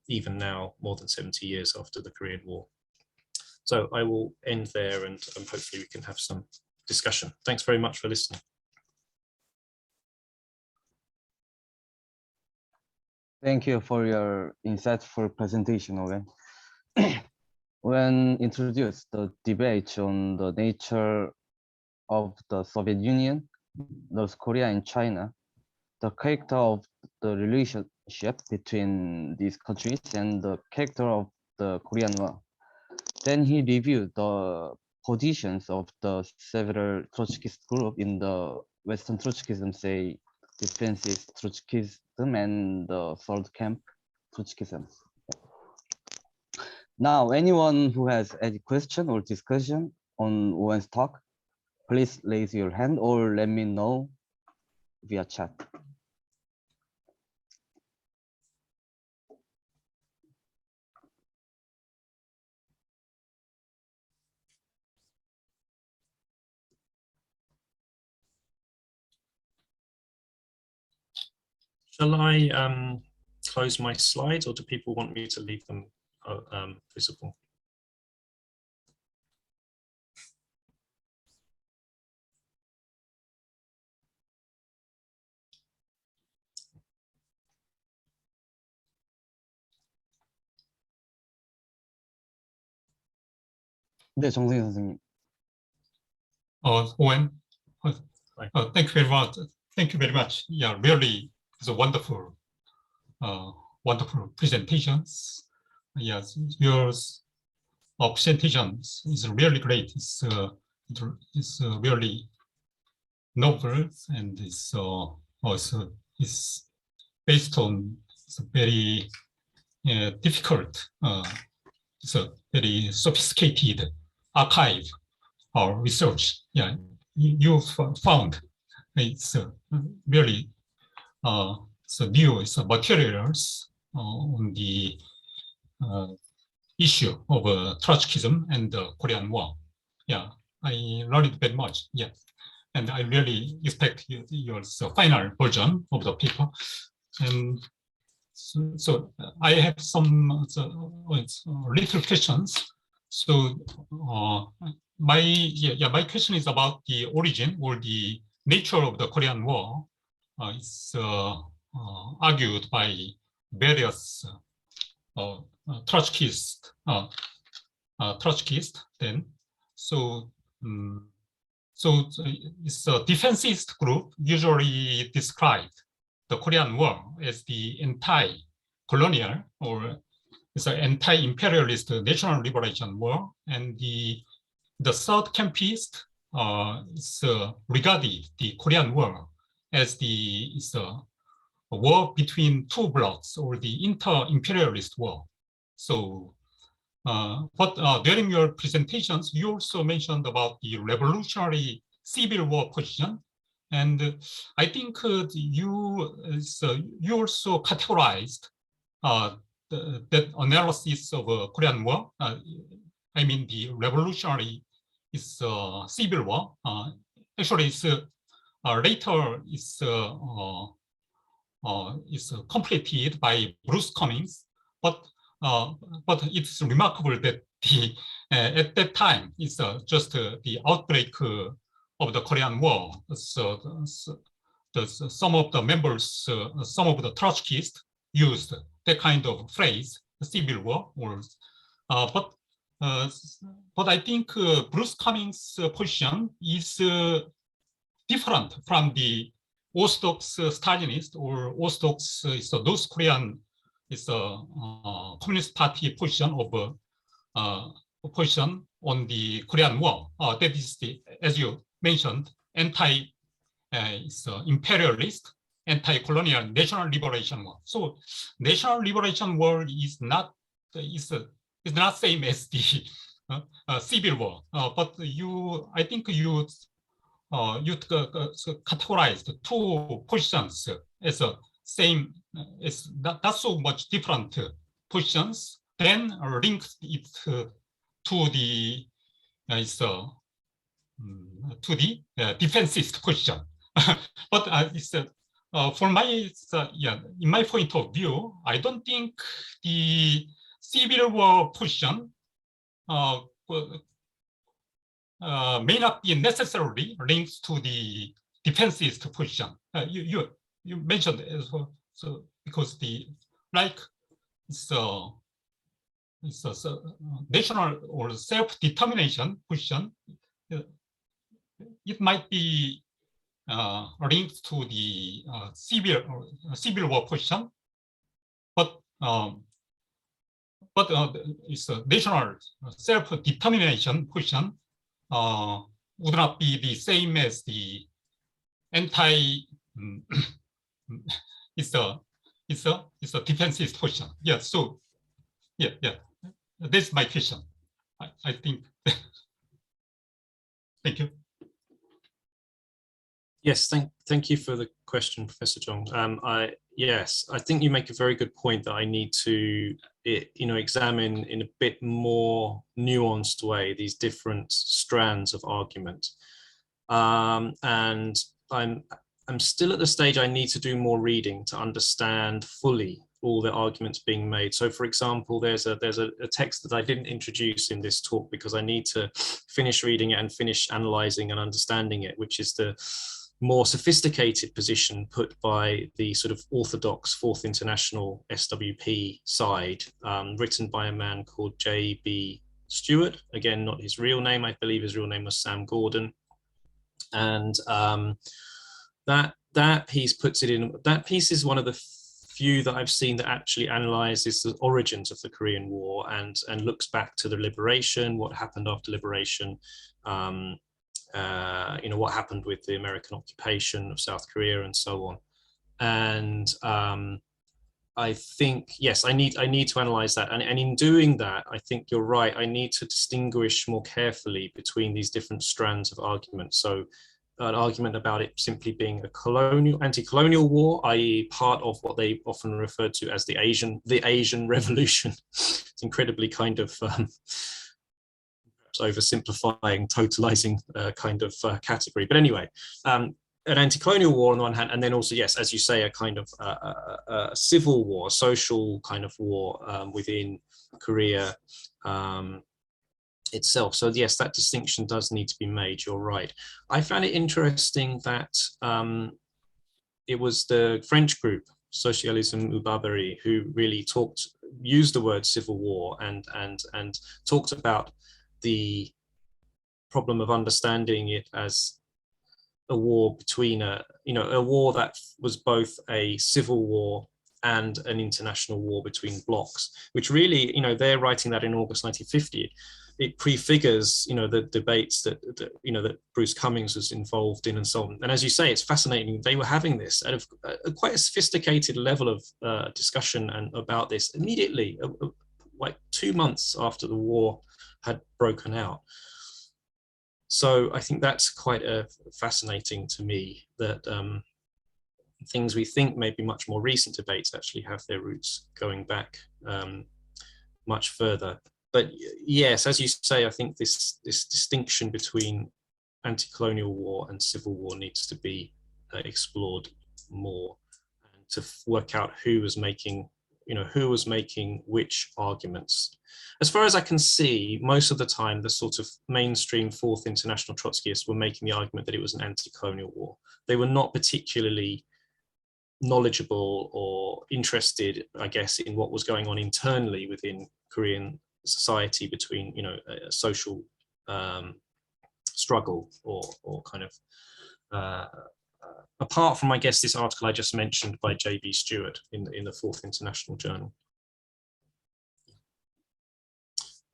even now, more than 70 years after the Korean War. So I will end there and hopefully we can have some discussion. Thanks very much for listening. Thank you for your insightful presentation, Owen. When introduced the debate on the nature of the Soviet Union, North Korea and China, the character of the relationship between these countries and the character of the Korean War. Then he reviewed the positions of the several Trotskyist groups in the Western Trotskyism, say defensive Trotskyism and the third camp Trotskyism. Now, anyone who has any question or discussion on Owen's talk, please raise your hand or let me know via chat. Shall I close my slides, or do people want me to leave them visible? 네, 정승희 선생님. Owen, thank you very much. Thank you very much. Yeah, really, it's a wonderful, wonderful presentations. Yes, your presentations is really great. It's really novel, and it's also it's based on it's a very difficult, it's a very sophisticated archive or research. Yeah, you found it's really so new materials on the issue of Trotskyism and the Korean War. Yeah, I learned very much. Yeah, and I really expect your final version of the paper. And so I have some little questions. So my question is about the origin or the nature of the Korean War. It's argued by various Trotskyists then. So it's a defensist group usually described the Korean War as the anti-colonial or it's an anti-imperialist national liberation war, and the third campist is regarded the Korean War as a war between two blocks or the inter-imperialist war. So, but during your presentations, you also mentioned about the revolutionary civil war position, and I think you also categorized that analysis of Korean War. I mean, the revolutionary is civil war. Actually, it's later is completed by Bruce Cummings, but it's remarkable that at that time it's just the outbreak of the Korean War. So some of the members, some of the Trotskyists used that kind of phrase, civil war, or but I think Bruce Cummings' position is different from the orthodox Stalinist or orthodox North Korean Communist Party position of position on the Korean War. That is the, as you mentioned, anti-imperialist, anti-colonial national liberation war. So national liberation war is not same as the civil war, but I think you categorized two positions as same, as not so much different positions, then linked it to the defensist position. But for my in my point of view, I don't think the civil war position may not be necessarily linked to the defensist position. You mentioned as well, so because the it's national or self-determination position, it might be linked to the civil war position, but it's a national self-determination position would not be the same as the anti. It's a defensive position. Yeah. So yeah. That's my question. I think. Thank you. Yes, thank you for the question, Professor Jeong. Yes, I think you make a very good point that I need to examine in a bit more nuanced way these different strands of argument. And I'm still at the stage I need to do more reading to understand fully all the arguments being made. So, for example, there's a text that I didn't introduce in this talk because I need to finish reading it and finish analyzing and understanding it, which is the more sophisticated position put by the sort of orthodox Fourth International SWP side, written by a man called J.B. Stewart. Again, not his real name. I believe his real name was Sam Gordon. And that piece puts it in, that piece is one of the few that I've seen that actually analyzes the origins of the Korean War and looks back to the liberation, what happened after liberation, what happened with the American occupation of South Korea and so on. And I think, yes, I need to analyze that. And in doing that, I think you're right. I need to distinguish more carefully between these different strands of argument. So an argument about it simply being a anti-colonial war, i.e. part of what they often refer to as the Asian Revolution. It's incredibly kind of oversimplifying, totalizing kind of category. But anyway, an anti-colonial war on the one hand, and then also, yes, as you say, a kind of a civil war, social kind of war within Korea itself. So yes, that distinction does need to be made, you're right. I found it interesting that it was the French group, Socialism ou Barbarie, who really used the word civil war and talked about the problem of understanding it as a war between a war that was both a civil war and an international war between blocs, which really, they're writing that in August 1950. It prefigures, the debates that Bruce Cummings was involved in and so on. And as you say, it's fascinating. They were having this at a quite a sophisticated level of discussion and about this immediately, like 2 months after the war had broken out. So I think that's quite fascinating to me, that things we think may be much more recent debates actually have their roots going back much further. But yes, as you say, I think this distinction between anti-colonial war and civil war needs to be explored more, and to work out who was making which arguments. As far as I can see, most of the time, the sort of mainstream Fourth International Trotskyists were making the argument that it was an anti-colonial war. They were not particularly knowledgeable or interested, I guess, in what was going on internally within Korean society between, a social struggle or kind of, apart from, I guess, this article I just mentioned by J.B. Stewart in the Fourth International Journal.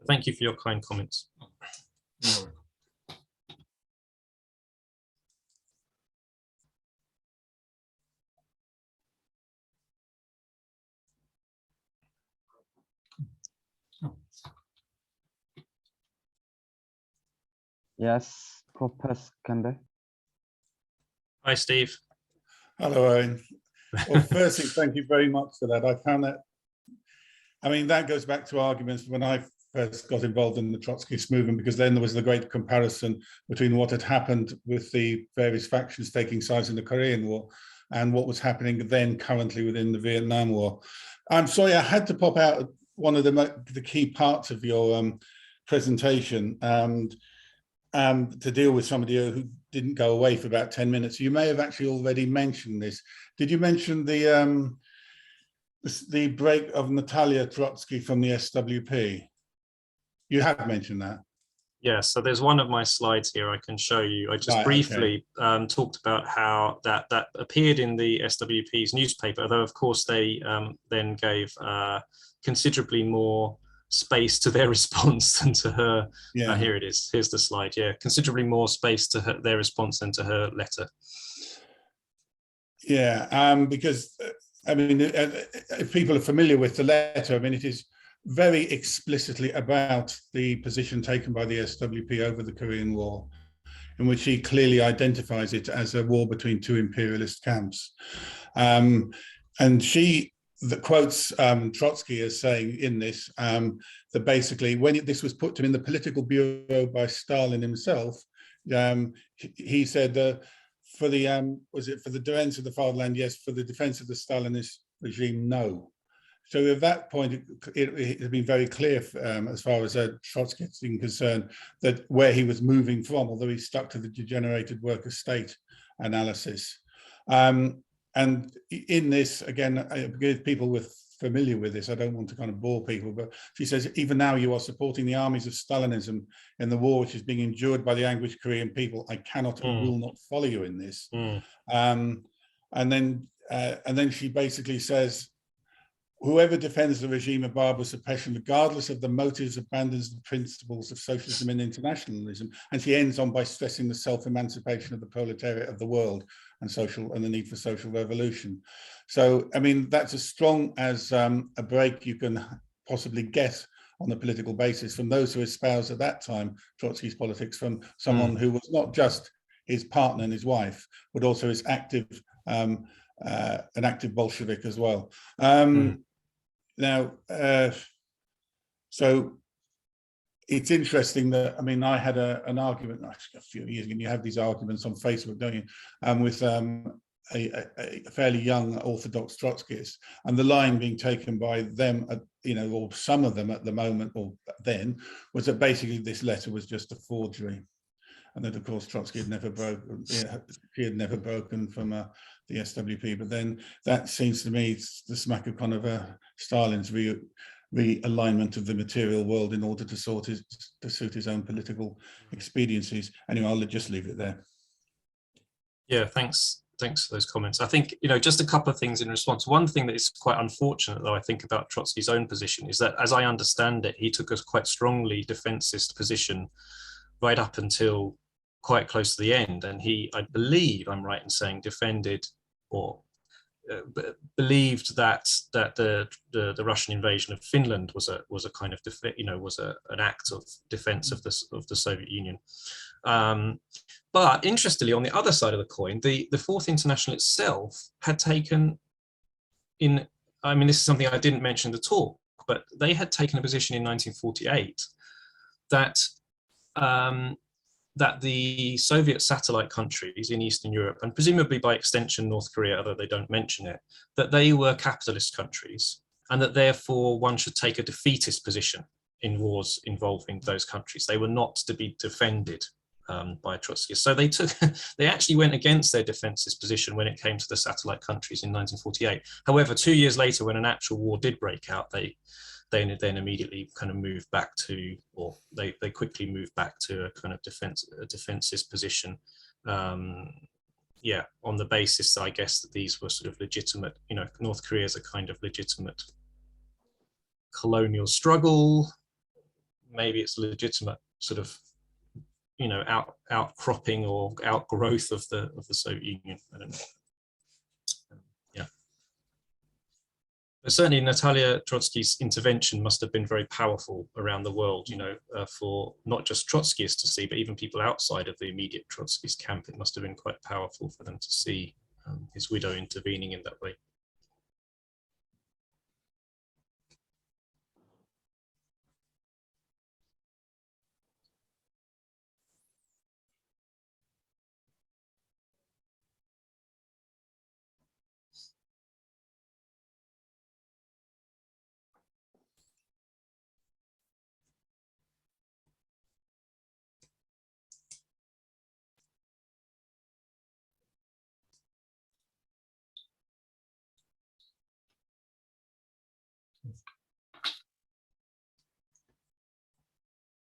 Thank you for your kind comments. Yes, Professor Kembe. Hi, Steve. Hello, Owen. Well, firstly, thank you very much for that. I found that, that goes back to arguments when I first got involved in the Trotskyist movement, because then there was the great comparison between what had happened with the various factions taking sides in the Korean War and what was happening then currently within the Vietnam War. I'm sorry, I had to pop out one of the key parts of your presentation and to deal with somebody who didn't go away for about 10 minutes. You may have actually already mentioned this. Did you mention the break of Natalya Trotsky from the SWP? You have mentioned that. Yeah, so there's one of my slides here I can show you. I just briefly talked about how that appeared in the SWP's newspaper, although of course they then gave considerably more space to their response than to her. Yeah. Here it is. Here's the slide. Yeah, considerably more space to their response than to her letter. Yeah, because if people are familiar with the letter, it is very explicitly about the position taken by the SWP over the Korean War, in which he clearly identifies it as a war between two imperialist camps. And she quotes Trotsky as saying in this that basically when this was put to him in the political bureau by Stalin himself, he said for the for the defense of the fatherland, yes; for the defense of the Stalinist regime, no. So at that point, it had been very clear as far as Trotsky is concerned that where he was moving from, although he stuck to the degenerated worker state analysis. And in this, again, I give people with familiar with this. I don't want to kind of bore people, but she says, even now you are supporting the armies of Stalinism in the war which is being endured by the anguished Korean people. I cannot and will not follow you in this. And then she basically says, whoever defends the regime of barbarous oppression, regardless of the motives, abandons the principles of socialism and internationalism. And she ends on by stressing the self-emancipation of the proletariat of the world and the need for social revolution. So, I mean, that's as strong as a break you can possibly get on a political basis from those who espoused at that time Trotsky's politics, from someone who was not just his partner and his wife, but also his active an active Bolshevik as well. Now, so it's interesting that, I mean, I had an argument actually a few years ago, and you have these arguments on Facebook, don't you, with a fairly young orthodox Trotskyist, and the line being taken by them, you know, or some of them at the moment, or then, was that basically this letter was just a forgery. And that, of course, Trotsky had never broken, he had never broken from the SWP. But then that seems to me the smack of kind of Stalin's realignment of the material world in order to suit his own political expediencies. Anyway, I'll just leave it there. Yeah, thanks for those comments. I think, you know, just a couple of things in response. One thing that is quite unfortunate, though, I think about Trotsky's own position is that, as I understand it, he took a quite strongly defensist position right up until quite close to the end, and he, I believe I'm right in saying, defended or believed that the Russian invasion of Finland was a kind of an act of defense of the Soviet Union. But interestingly, on the other side of the coin, the Fourth International itself had taken in, I mean, this is something I didn't mention in the talk, but they had taken a position in 1948 that that the Soviet satellite countries in Eastern Europe, and presumably by extension North Korea, although they don't mention it, that they were capitalist countries, and that therefore one should take a defeatist position in wars involving those countries. They were not to be defended by Trotskyists. So they actually went against their defensist position when it came to the satellite countries in 1948. However, 2 years later, when an actual war did break out, they then immediately kind of moved back to, or they quickly moved back to a kind of defensist position. Yeah, on the basis, I guess, that these were sort of legitimate, you know, North Korea is a kind of legitimate colonial struggle. Maybe it's a legitimate sort of, you know, outcropping or outgrowth of the Soviet Union. I don't know. But certainly Natalya Trotsky's intervention must have been very powerful around the world, you know, for not just Trotskyists to see, but even people outside of the immediate Trotskyist camp. It must have been quite powerful for them to see his widow intervening in that way.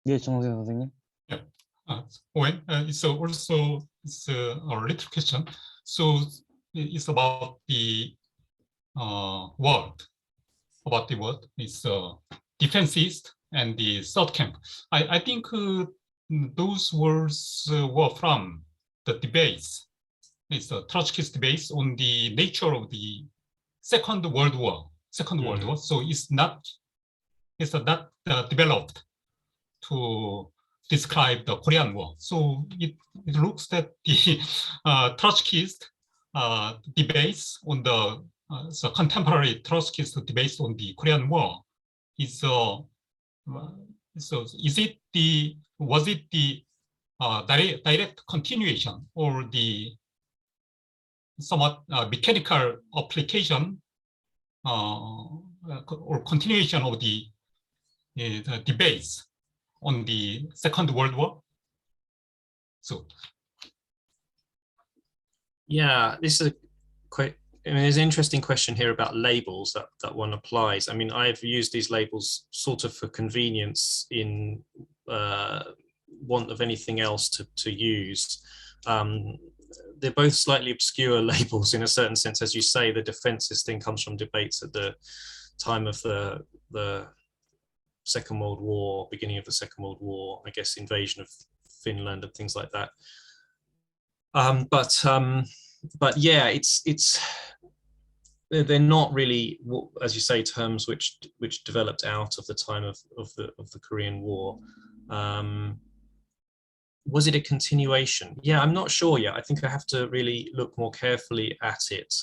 예, 정세 선생님. Yeah. Owen, it's a little question. So it's about the word. About the word. It's defensist and the third camp. I think those words were from the debates. It's the Trotskyist debates on the nature of the Second World War. So it's not developed to describe the Korean War. So it looks that the Trotskyist debates on the contemporary Trotskyist debates on the Korean War is so was it the direct continuation or the somewhat mechanical application or continuation of the debates on the Second World War? So, yeah, this is a quite I mean, there's an interesting question here about labels that one applies. I mean, I've used these labels sort of for convenience in want of anything else to use. They're both slightly obscure labels in a certain sense. As you say, the defenses thing comes from debates at the time of the Second World War, beginning of the Second World War, I guess invasion of Finland and things like that. But yeah, they're not really, as you say, terms which developed out of the time of the Korean War. Was it a continuation? Yeah, I'm not sure yet. I think I have to really look more carefully at it.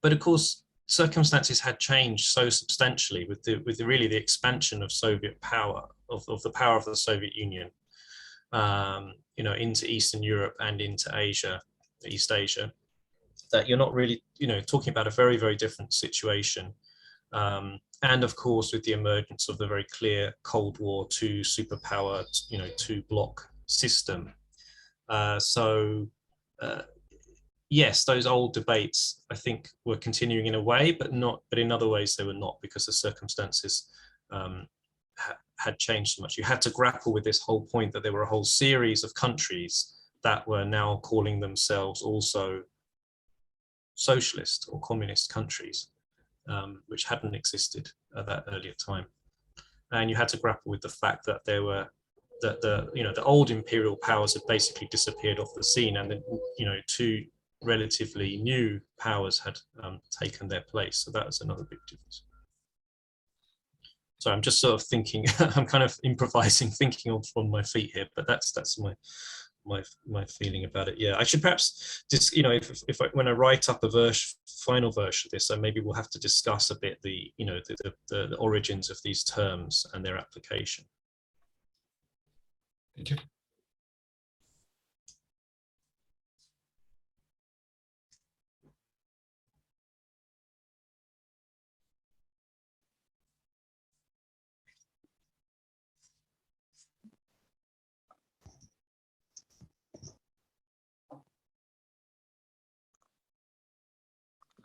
But of course, circumstances had changed so substantially with really the expansion of Soviet power, of the power of the Soviet Union, you know, into Eastern Europe and into Asia, East Asia, that you're not really, you know, talking about a very, very different situation. And of course, with the emergence of the very clear Cold War two superpower, you know, two bloc system. Yes, those old debates, I think, were continuing in a way, but in other ways they were not, because the circumstances had changed so much. You had to grapple with this whole point that there were a whole series of countries that were now calling themselves also socialist or communist countries, which hadn't existed at that earlier time. And you had to grapple with the fact that there were the old imperial powers had basically disappeared off the scene, and then, you know, two relatively new powers had taken their place. So that was another big difference. So I'm just sort of thinking, I'm kind of improvising, thinking on my feet here, but that's my feeling about it. Yeah, I should perhaps just, you know, when I write up a final version of this, maybe we'll have to discuss a bit the origins of these terms and their application. Thank you.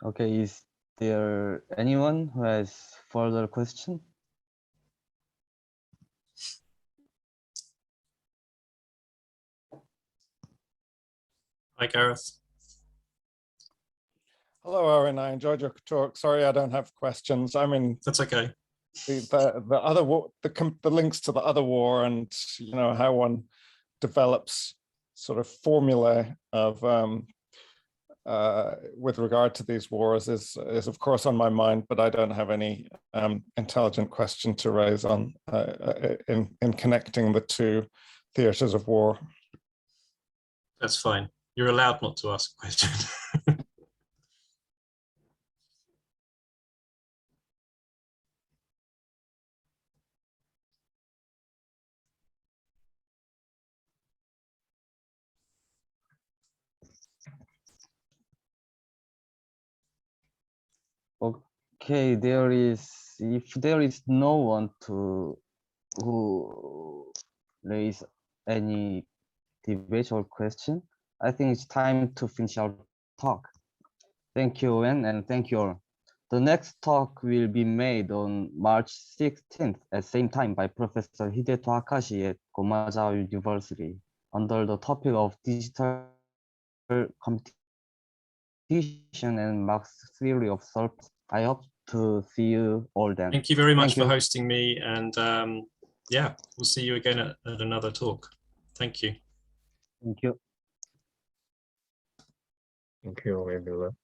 Okay, is there anyone who has further question? Hi, Gareth. Hello, Owen. I enjoyed your talk. Sorry, I don't have questions. I mean, That's okay. the other war, the links to the other war, and you know how one develops sort of formulae of with regard to these wars is of course on my mind, but I don't have any intelligent question to raise on in connecting the two theaters of war. That's fine. You're allowed not to ask a question. Okay, if there is no one who raise any debate or question, I think it's time to finish our talk. Thank you, Owen, and thank you all. The next talk will be made on March 16th at same time by Professor Hideto Akashi at Gomazawa University under the topic of digital competition and Marx's theory of self. I hope to see you all then. Thank you very much for hosting me, and yeah, we'll see you again at another talk. Thank you. Thank you. Thank you, everyone.